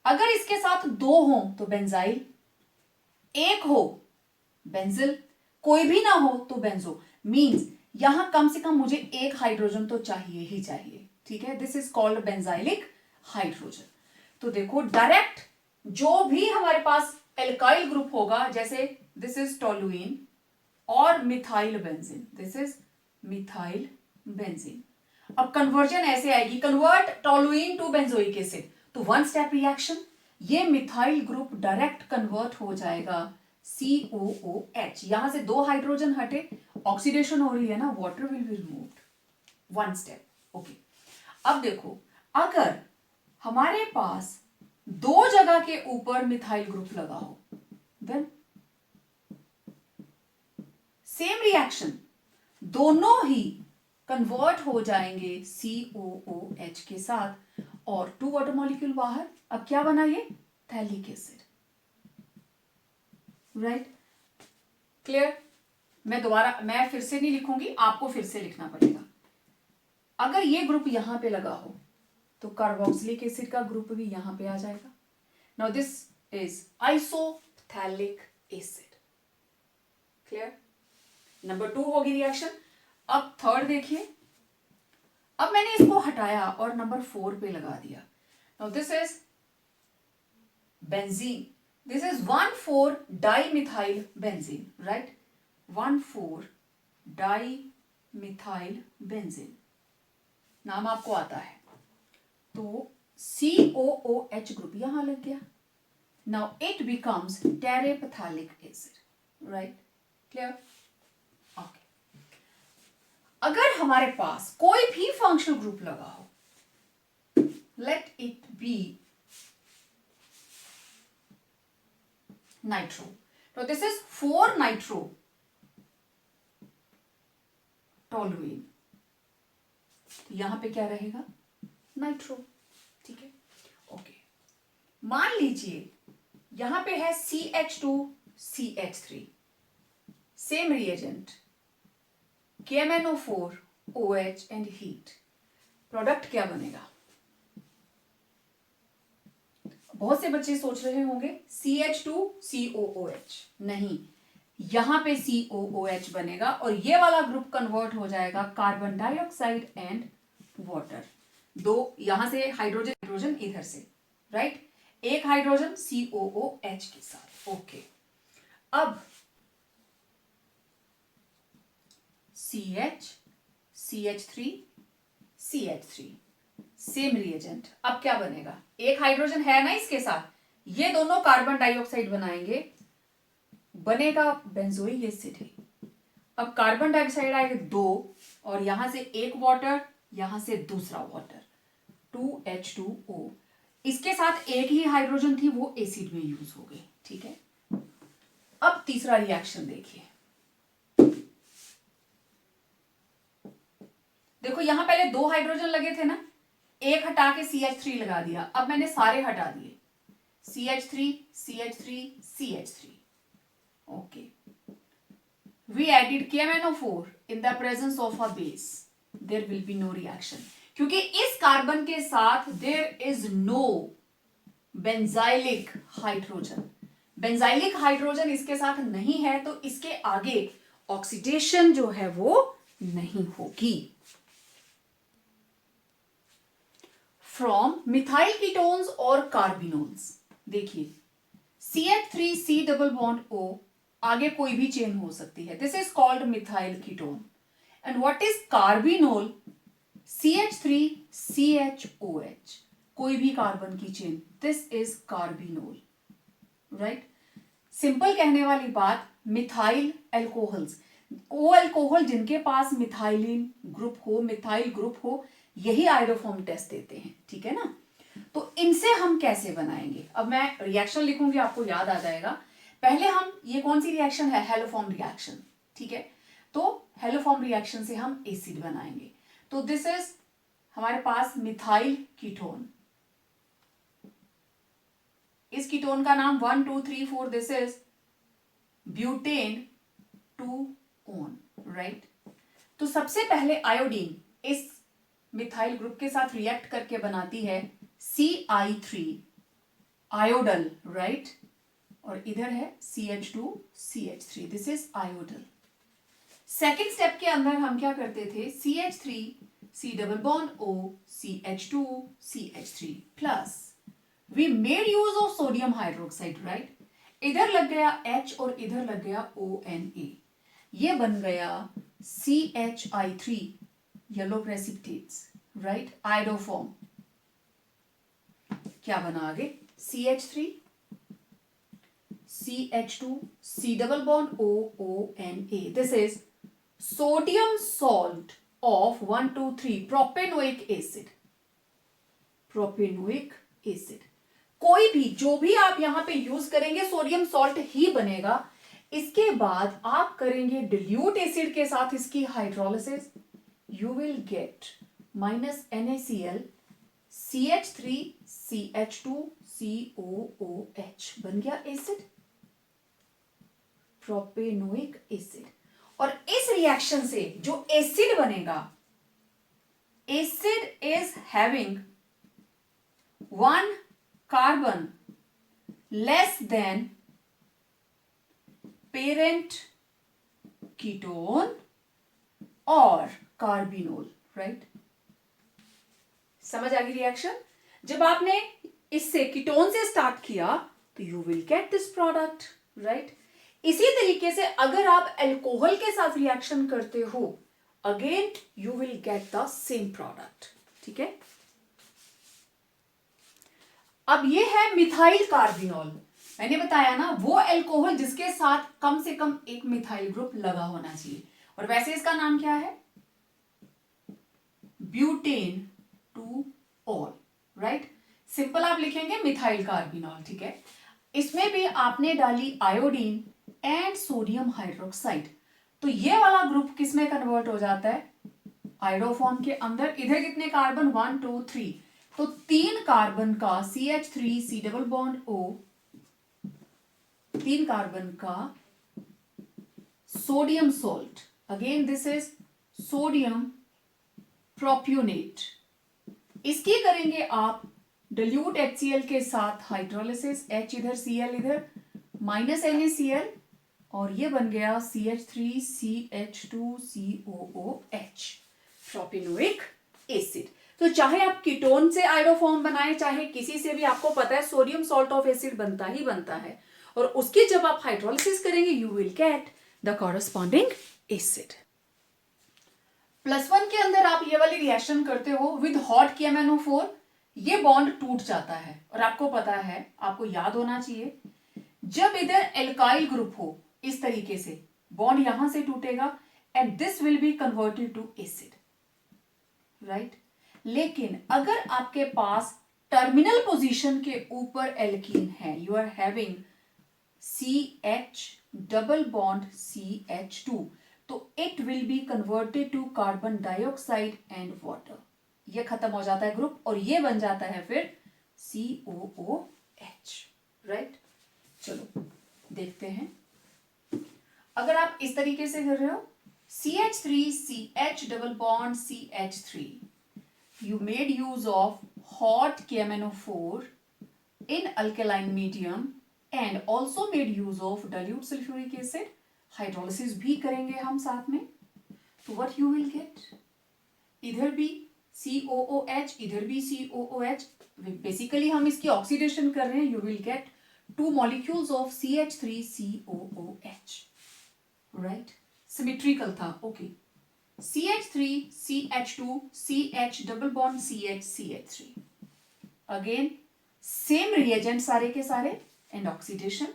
अगर इसके साथ 2 हो तो बेंजाइल, 1 हो बेंजिल, कोई भी ना हो तो बेंजो. मींस यहां कम से कम मुझे एक हाइड्रोजन तो चाहिए ही चाहिए. ठीक है. This is called benzylic hydrogen. तो देखो डायरेक्ट जो भी हमारे पास एल्काइल ग्रुप होगा, जैसे दिस इज टोलुइन और methyl benzene, this is methyl benzene. अब कन्वर्जन ऐसे आएगी, convert toluene to benzoic acid. तो 1 स्टेप रिएक्शन, ये मिथाइल ग्रुप डायरेक्ट कन्वर्ट हो जाएगा COOH. यहां से 2 हाइड्रोजन हटे, ऑक्सीडेशन हो रही है ना, water will be removed. 1 step. Okay. अब देखो, अगर हमारे पास 2 जगह के ऊपर मिथाइल ग्रुप लगा हो, देन सेम रिएक्शन, दोनों ही कन्वर्ट हो जाएंगे COOH के साथ और 2 वाटर मॉलिक्यूल बाहर. अब क्या बना ये थैलिक एसिड. राइट. क्लियर. मैं फिर से नहीं लिखूंगी, आपको फिर से लिखना पड़ेगा. अगर ये ग्रुप यहां पे लगा हो तो कार्बोक्सिलिक एसिड का ग्रुप भी यहां पे आ जाएगा. Now this is isophthalic acid. Clear. Number 2 होगी रिएक्शन. अब थर्ड देखिए. अब मैंने इसको हटाया और नंबर 4 पे लगा दिया. Now this is benzene. This is 1,4 dimethyl benzene. Right. 1,4 dimethyl benzene. नाम आपको आता है. तो COOH ग्रुप यहां लग गया. Now it becomes terephthalic acid. Right. Clear. अगर हमारे पास कोई भी फंक्शनल ग्रुप लगा हो, लेट इट बी नाइट्रो. तो दिस इज 4 नाइट्रो टोलुइन. यहां पे क्या रहेगा नाइट्रो. ठीक है. ओके. मान लीजिए यहां पे है CH2 CH3, same reagent, KMnO4 OH and heat. Product क्या बनेगा बहुत से बच्चे सोच रहे होंगे CH2COOH, नहीं, यहां पे COOH बनेगा और ये वाला ग्रुप कन्वर्ट हो जाएगा कार्बन डाइऑक्साइड एंड वाटर। दो यहां से हाइड्रोजन, हाइड्रोजन इधर से, राइट, एक हाइड्रोजन COOH के साथ। ओके, अब CH, CH3, CH3, same reagent. अब क्या बनेगा, एक हाइड्रोजन है ना इसके साथ, ये दोनों कार्बन डाइऑक्साइड बनाएंगे, बनेगा बेंजोइक एसिड है। अब कार्बन डाइऑक्साइड आएगा 2 और यहां से एक वाटर, यहां से दूसरा वाटर, 2H2O। इसके साथ एक ही हाइड्रोजन थी, वो एसिड में यूज हो गई। ठीक है, अब तीसरा रिएक्शन देखिए। देखो यहां पहले 2 हाइड्रोजन लगे थे ना, एक हटा के CH3 लगा दिया, अब मैंने सारे हटा दिए, CH3, CH3, CH3। Okay, we added KMnO4 in the presence of a base, there will be no reaction, क्योंकि इस कार्बन के साथ there is no benzylic hydrogen, benzylic hydrogen इसके साथ नहीं है, तो इसके आगे ऑक्सीडेशन जो है वो नहीं होगी। फ्रॉम मिथाइल कीटोन्स और कार्बिनोन्स, देखिए CH3C डबल बॉन्ड O, आगे कोई भी चेन हो सकती है, this is called methyl ketone. And what is carbinol, CH3CHOH, कोई भी कार्बन की chain, this is carbinol, right. Simple कहने वाली बात, मिथाइल एल्कोहल्स, वो एल्कोहल जिनके पास मिथाइलिन ग्रुप हो, मिथाइल ग्रुप हो, यही आयोडोफॉर्म टेस्ट देते हैं। ठीक है ना, तो इनसे हम कैसे बनाएंगे, अब मैं रिएक्शन लिखूंगी, आपको याद आ जाएगा। पहले हम, ये कौन सी रिएक्शन है, हेलोफॉर्म रिएक्शन। ठीक है, तो हेलोफॉर्म रिएक्शन से हम एसिड बनाएंगे। तो दिस इज हमारे पास मिथाइल कीटोन, इस कीटोन का नाम 1 2 3 4, this is butane 2 on, right. तो सबसे पहले आयोडीन इस मिथाइल ग्रुप के साथ रिएक्ट करके बनाती है CI3 आयोडल, राइट, और इधर है CH2CH3, this is iodal. Second step के अंदर हम क्या करते थे, CH3C double bond O, CH2CH3 plus we made use of sodium hydroxide, right, इधर लग गया H और इधर लग गया ONA, ये बन गया CHI3 yellow precipitates, right, iodoform. क्या बना आगे, CH3 CH2 C double bond ONA, this is sodium salt of 1 2 3 propanoic acid, propanoic acid. कोई भी, जो भी आप यहां पे यूज करेंगे सोडियम सॉल्ट ही बनेगा। इसके बाद आप करेंगे डिल्यूट एसिड के साथ इसकी hydrolysis, you will get minus NaCl CH3 CH2 COOH, बन गया एसिड, प्रोपेनोइक एसिड। और इस रिएक्शन से जो एसिड बनेगा, acid is having 1 carbon less than parent ketone और कार्बिनोल, राइट। समझ आ गई रिएक्शन। जब आपने इससे कीटोन से स्टार्ट किया तो you will get this product, right. इसी तरीके से अगर आप अल्कोहल के साथ रिएक्शन करते हो, again you will get the same product. ठीक है, अब ये है मिथाइल कार्बिनोल। मैंने बताया ना, वो अल्कोहल जिसके साथ कम से कम एक मिथाइल ग्रुप लगा होना चाहिए, और वैसे इसका नाम क्या है, ब्यूटेन 2 ऑल, राइट। सिंपल आप लिखेंगे मिथाइल कार्बिनोल। ठीक है, इसमें भी आपने डाली आयोडीन एंड सोडियम हाइड्रोक्साइड, तो ये वाला ग्रुप किस में कन्वर्ट हो जाता है, आयोडोफॉर्म के अंदर। इधर कितने कार्बन, 1 2 3, तो 3 कार्बन का CH3C double bond O, 3 carbon का sodium salt, again this is sodium propionate, इसकी करेंगे आप dilute HCl के साथ हाइड्रोलिसिस, H इधर Cl इधर, माइनस NaCl और ये बन गया CH3CH2COOH, प्रोपिनोइक एसिड। तो चाहे आप कीटोन से आयोडोफॉर्म बनाए, चाहे किसी से भी, आपको पता है सोडियम सॉल्ट ऑफ एसिड बनता ही बनता है, और उसकी जब आप हाइड्रोलिसिस करेंगे you will get the corresponding acid. +1 के अंदर आप ये वाली रिएक्शन करते हो विद हॉट KMnO4, ये बॉन्ड टूट जाता है, और आपको पता है, आपको याद होना चाहिए, जब इधर एल्काइल ग्रुप हो इस तरीके से, बॉन्ड यहां से टूटेगा and this will be converted to acid, right. लेकिन अगर आपके पास टर्मिनल पोजीशन के ऊपर एल्कीन है, you are having CH double bond CH2, तो it will be converted to carbon dioxide and water, ये खत्म हो जाता है ग्रुप और ये बन जाता है फिर COOH, राइट। चलो देखते हैं, अगर आप इस तरीके से कर रहे हो CH3CH double bond CH3, you made use of hot KMnO4 in alkaline medium and also made use of dilute sulfuric acid, hydrolysis भी करेंगे हम साथ में, तो what you will get, इधर भी COOH, इधर भी COOH, बेसिकली हम इसकी ऑक्सीडेशन कर रहे हैं, you will get 2 molecules of CH3COOH, right, symmetrical था, okay, CH3 CH2 CH double bond CH3, again same reagent सारे के सारे एंड ऑक्सीडेशन,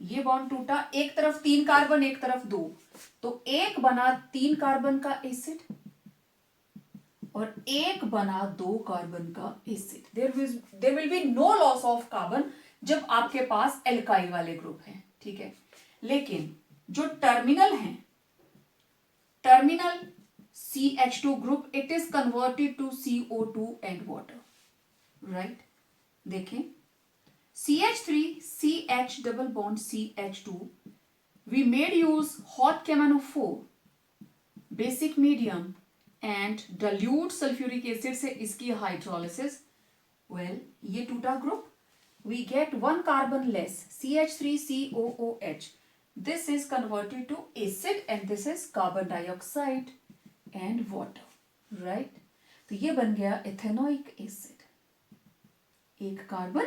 ये बॉन्ड टूटा, एक तरफ 3 कार्बन एक तरफ 2, तो एक बना 3 कार्बन का एसिड और एक बना 2 कार्बन का acid, there will be no loss of carbon जब आपके पास एल्काइल वाले ग्रुप हैं, ठीक है। लेकिन जो टर्मिनल हैं, terminal CH2 group, it is converted to CO2 and water, right? देखें, CH3 CH double bond CH2, we made use hot KMnO4 basic medium and dilute sulfuric acid से इसकी हाइड्रोलिसिस, well ये टूटा group, we get 1 carbon less CH3COOH, this is converted to acid and this is carbon dioxide and water, right, तो ये बन गया ethanoic acid, एक carbon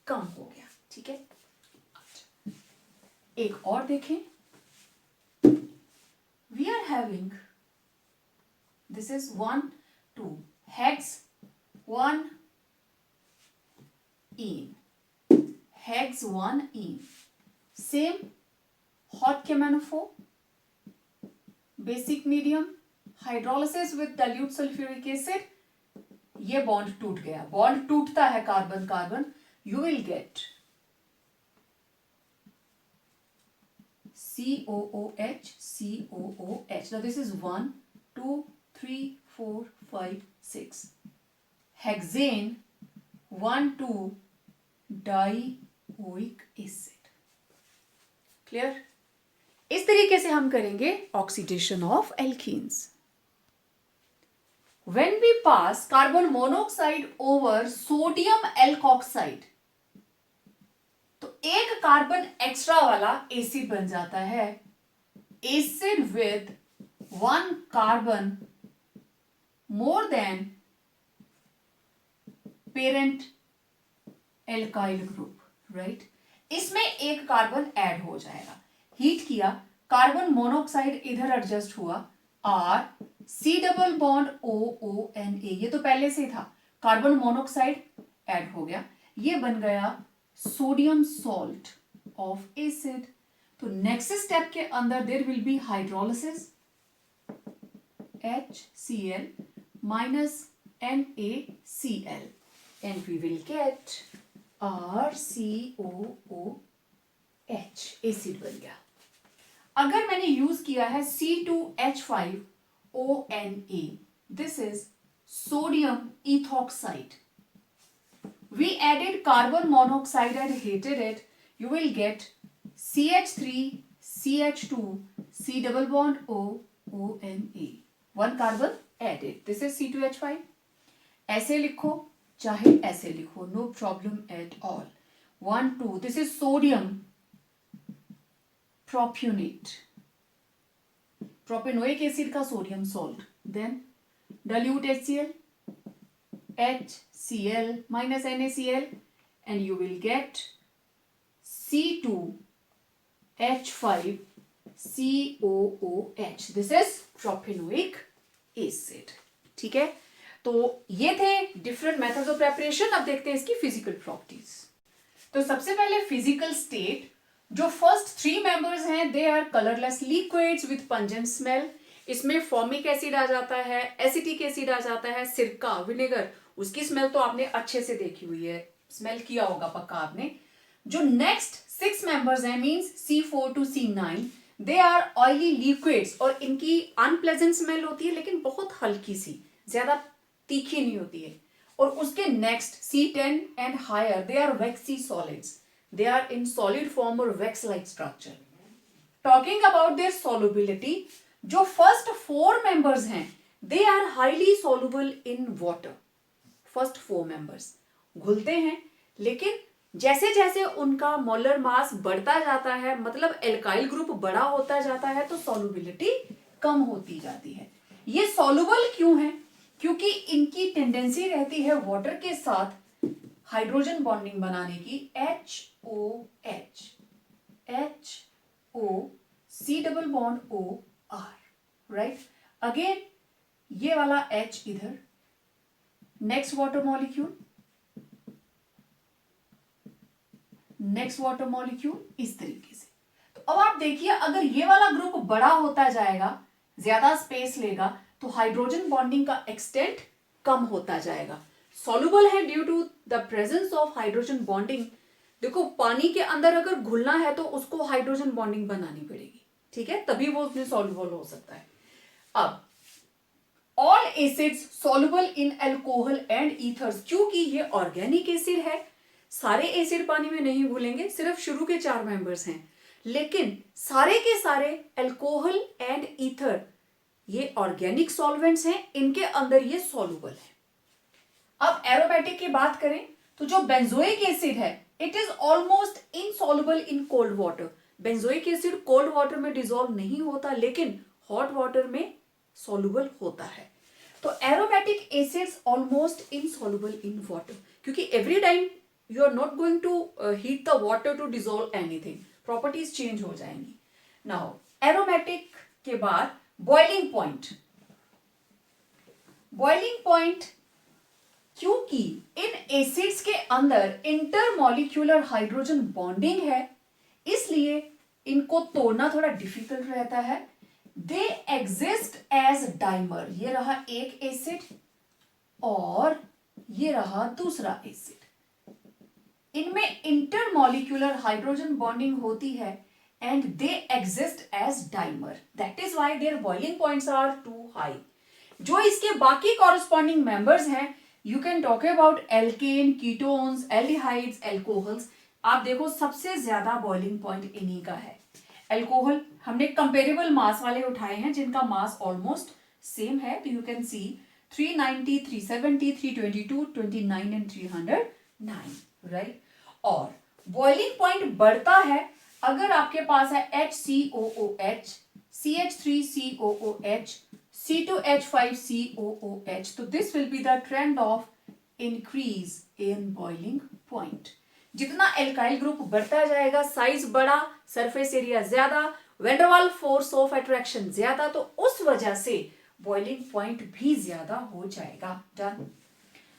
कम हो गया, ठीक है। अच्छा, एक और देखें, we are having, this is 1 2 hex 1 ene, same hot KMnO4 basic medium, hydrolysis with dilute sulphuric acid, ये बॉन्ड टूट गया, बॉन्ड टूटता है carbon carbon, you will gate COOH COOH, now this is 1 2 3 4 5 6 hexane 1 2 dioic acid, clear. इस तरीके से हम करेंगे oxidation of alkenes. When we pass carbon monoxide over sodium alkoxide, तो एक कार्बन एक्स्ट्रा वाला एसिड बन जाता है, acid with 1 carbon more than parent alkyl group, right. इसमें एक कार्बन ऐड हो जाएगा, हीट किया, कार्बन मोनोऑक्साइड इधर एडजस्ट हुआ, R C double bond OONA, ये तो पहले से था, कार्बन मोनोऑक्साइड ऐड हो गया, ये बन गया सोडियम सॉल्ट ऑफ एसिड। तो नेक्स्ट स्टेप के अंदर there will be hydrolysis, HCl minus NaCl and we will get RCOOH, acid बन गया। अगर मैंने यूज किया है C2H5ONA, this is sodium ethoxide, we added carbon monoxide and heated it, you will get CH3CH2 C double bond OONA, 1 carbon added, this is C2H5, ऐसे लिखो चाहे ऐसे लिखो, no problem at all. 1 2 this is sodium propionate, propanoic acid का sodium salt. Then dilute HCl, HCl minus NaCl, and you will get C2H5COOH. This is propanoic acid. ठीक है, तो ये थे डिफरेंट मेथड्स ऑफ प्रेपरेशन. अब देखते हैं इसकी फिजिकल प्रॉपर्टीज. तो सबसे पहले फिजिकल स्टेट. जो फर्स्ट 3 मेंबर्स हैं they are colourless liquids with pungent smell. इसमें फॉर्मिक एसिड आ जाता है, एसिटिक एसिड आ जाता है, सिरका, विनेगर, उसकी स्मेल तो आपने अच्छे से देखी हुई है, स्मेल किया होगा पक्का आपने. जो नेक्स्ट 6 मेंबर्स हैं means C4 to C9 they are oily liquids और इनकी अनप्लेजेंट स्मेल होती है लेकिन बहुत हल्की सी, ज्यादा तीखी नहीं होती है. और उसके next C10 and higher they are waxy solids, they are in solid form और wax like structure. Talking about their solubility, जो फर्स्ट 4 मेंबर्स हैं they are highly soluble in water. First 4 members घुलते हैं लेकिन जैसे जैसे उनका मोलर मास बढ़ता जाता है, मतलब एल्काइल ग्रुप बड़ा होता जाता है, तो सॉल्युबिलिटी कम होती जाती है. ये सॉल्युबल क्यों है? क्योंकि इनकी टेंडेंसी रहती है वाटर के साथ हाइड्रोजन बॉन्डिंग बनाने की. HOH, C double bond OR, right. Again ये वाला H इधर, next water molecule, next water molecule, इस तरीके से. तो अब आप देखिए अगर ये वाला ग्रुप बड़ा होता जाएगा, ज्यादा स्पेस लेगा, तो हाइड्रोजन बॉन्डिंग का एक्सटेंट कम होता जाएगा. सॉल्युबल है due to the presence of hydrogen bonding. देखो पानी के अंदर अगर घुलना है तो उसको हाइड्रोजन बॉन्डिंग बनानी पड़ेगी, ठीक है, तभी वो उसमें सॉल्युबल हो सकता है. अब all acids soluble in alcohol and ethers, क्योंकि ये ऑर्गेनिक एसिड है, सारे एसिड पानी में नहीं घुलेंगे, सिर्फ शुरू के 4 मेंबर्स हैं, लेकिन सारे के सारे अल्कोहल एंड ईथर ये ऑर्गेनिक सॉल्वेंट्स हैं, इनके अंदर ये सॉल्युबल है. अब एरोमेटिक की बात करें तो जो बेंजोइक एसिड है it is almost insoluble in cold water. Benzoic acid cold water में डिसॉल्व नहीं होता लेकिन हॉट वाटर में सॉल्युबल होता है. तो aromatic acids almost insoluble in water, क्योंकि every time you are not going to heat the water to dissolve anything, properties change हो जाएंगी. नाउ एरोमेटिक के बाद बॉइलिंग पॉइंट. बॉइलिंग पॉइंट क्योंकि इन एसिड्स के अंदर इंटरमॉलिक्यूलर हाइड्रोजन बॉन्डिंग है, इसलिए इनको तोड़ना थोड़ा डिफिकल्ट रहता है. They exist as dimer. ये रहा एक एसिड और ये रहा दूसरा एसिड. इनमें इंटरमॉलिक्यूलर हाइड्रोजन बॉन्डिंग होती है and they exist as dimer. That is why their boiling points are too high. जो इसके बाकी corresponding members हैं, you can talk about alkane, ketones, aldehydes, alcohols. आप देखो सबसे ज्यादा boiling point इन्हीं का है. Alcohol हमने comparable mass वाले उठाए हैं जिनका mass almost same है, तो you can see 390, 370, 322, 29 and 309, right? और boiling point बढ़ता है अगर आपके पास है HCOOH, CH3COOH, C2H5COOH, तो this will be the trend of increase in boiling point. जितना एल्काइल ग्रुप बढ़ता जाएगा, साइज बड़ा, सरफेस एरिया ज्यादा, van der Waals force of attraction ज्यादा, तो उस वजह से बॉइलिंग पॉइंट भी ज्यादा हो जाएगा. Done.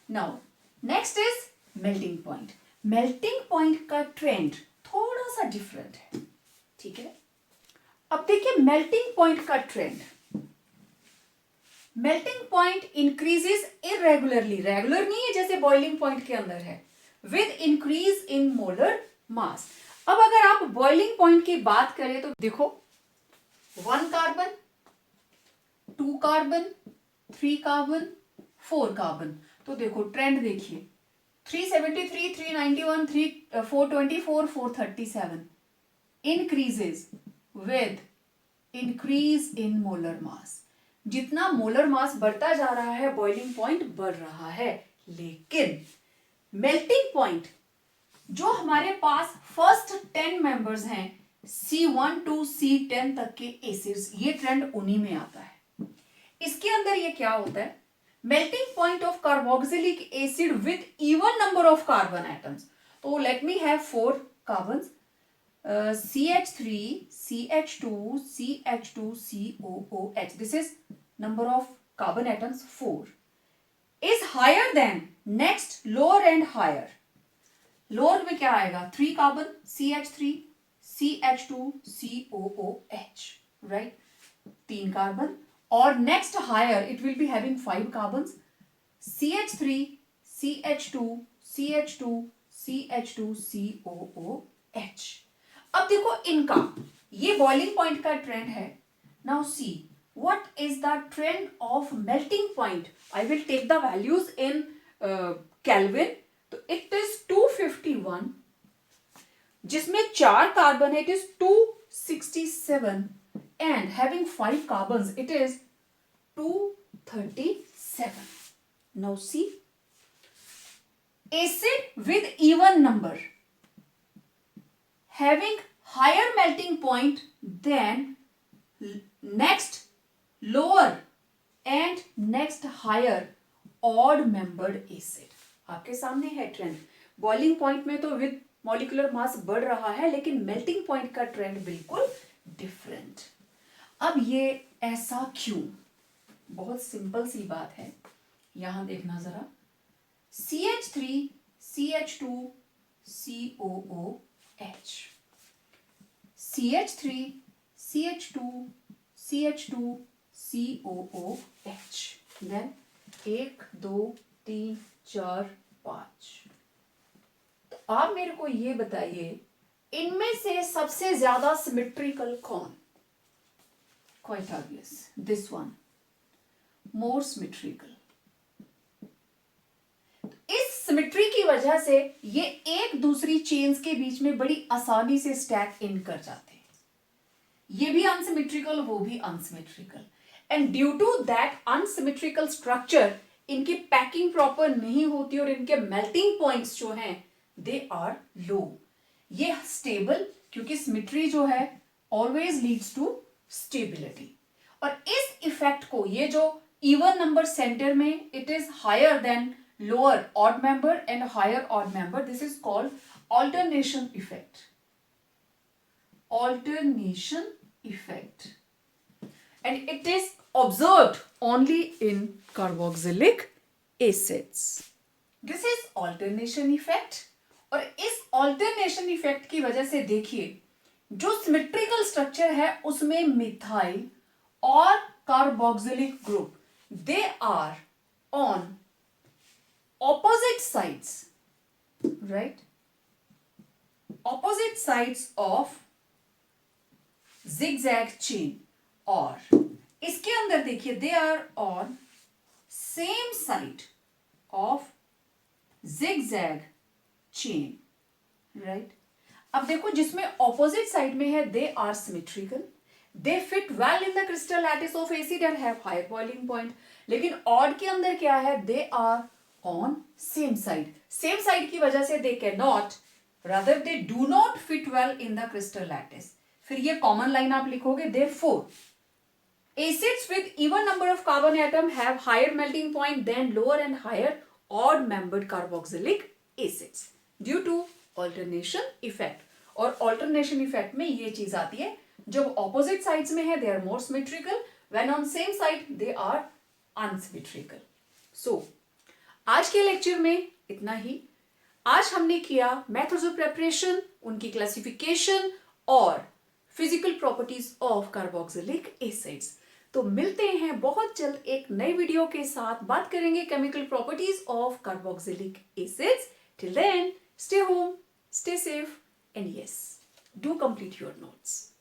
Now next is melting point. Melting point का ट्रेंड थोड़ा सा डिफरेंट है, ठीक है. अब देखिए मेल्टिंग पॉइंट का trend. Melting point increases irregularly, regular नहीं है जैसे बॉइलिंग पॉइंट के अंदर है, with increase in molar mass. अब अगर आप बॉइलिंग पॉइंट की बात करें तो देखो 1 कार्बन, 2 कार्बन, 3 कार्बन, 4 कार्बन, तो देखो ट्रेंड देखिए 373, 391, 424, 437 increases with increase in molar mass. जितना मोलर मास बढ़ता जा रहा है बॉइलिंग पॉइंट बढ़ रहा है, लेकिन मेल्टिंग पॉइंट जो हमारे पास फर्स्ट 10 मेंबर्स हैं C1 to C10 तक के एसिड्स, ये ट्रेंड उन्हीं में आता है। इसके अंदर ये क्या होता है, melting point of carboxylic acid with even number of carbon atoms. तो let me have 4 carbons, CH3, CH2, CH2, COOH. This is number of carbon atoms 4. Is higher than next lower and higher. Lower में क्या आएगा, 3 carbon, CH3, CH2, COOH, right, 3 carbon, और next higher it will be having 5 carbon, CH3, CH2, CH2, CH2, COOH. अब देखो इनका ये boiling point का trend है. Now see what is the trend of melting point. I will take the values in kelvin. तो it is 251, जिसमें 4 carbon है, it is 267, and having 5 carbon it is 237. Now see acid with even number having higher melting point than next lower and next higher odd membered acid. आपके सामने है trend. Boiling point में तो with molecular mass बढ़ रहा है, लेकिन melting point का ट्रेंड बिल्कुल डिफरेंट. अब ये ऐसा क्यों? बहुत सिंपल सी बात है, यहां देखना जरा. CH3, CH2, COOH, CH3, CH2, CH2, COOH. Then 1, 2, 3, 4, 5. तो आप मेरे को ये बताइए, इनमें से सबसे ज्यादा सिमेट्रिकल कौन? Quite obvious, this one, more symmetrical. इस सिमेट्री की वजह से ये एक दूसरी चेन्स के बीच में बड़ी आसानी से स्टैक इन कर जाते हैं. ये भी अनसिमेट्रिकल, वो भी unsymmetrical, and due to that unsymmetrical structure इनकी पैकिंग प्रॉपर नहीं होती और इनके मेल्टिंग पॉइंट्स जो हैं दे आर लो. ये स्टेबल, क्योंकि सिमेट्री जो है ऑलवेज लीड्स टू स्टेबिलिटी. और इस इफेक्ट को, ये जो इवन नंबर सेंटर में it is higher than lower odd member and higher odd member, this is called alternation effect. Alternation effect, and it is observed only in carboxylic acids. This is alternation effect. और इस alternation effect की वजह से देखिए, जो symmetrical structure है उसमें methyl और carboxylic group, they are on opposite sides, right? Opposite sides of zigzag chain. और इसके अंदर देखिए, they are on same side of zigzag chain, right? अब देखो, जिसमें opposite side में है they are symmetrical, they fit well in the crystal lattice of acid and have higher boiling point. लेकिन odd के अंदर क्या है, they are on same side. Same side की वजह से they cannot, rather they do not fit well in the crystal lattice. फिर ये common line आप लिखोगे, therefore acids with even number of carbon atom have higher melting point than lower and higher odd membered carboxylic acids due to alternation effect. और alternation effect में ये चीज आती है, जब opposite sides में है they are more symmetrical, when on same side they are unsymmetrical. So आज के लेक्चर में इतना ही. आज हमने किया मेथड्स ऑफ प्रिपरेशन, उनकी क्लासिफिकेशन और physical properties of carboxylic acids. तो मिलते हैं बहुत जल्द एक नई वीडियो के साथ. बात करेंगे chemical properties of carboxylic acids. Till then, stay home, stay safe, and yes, do complete your notes.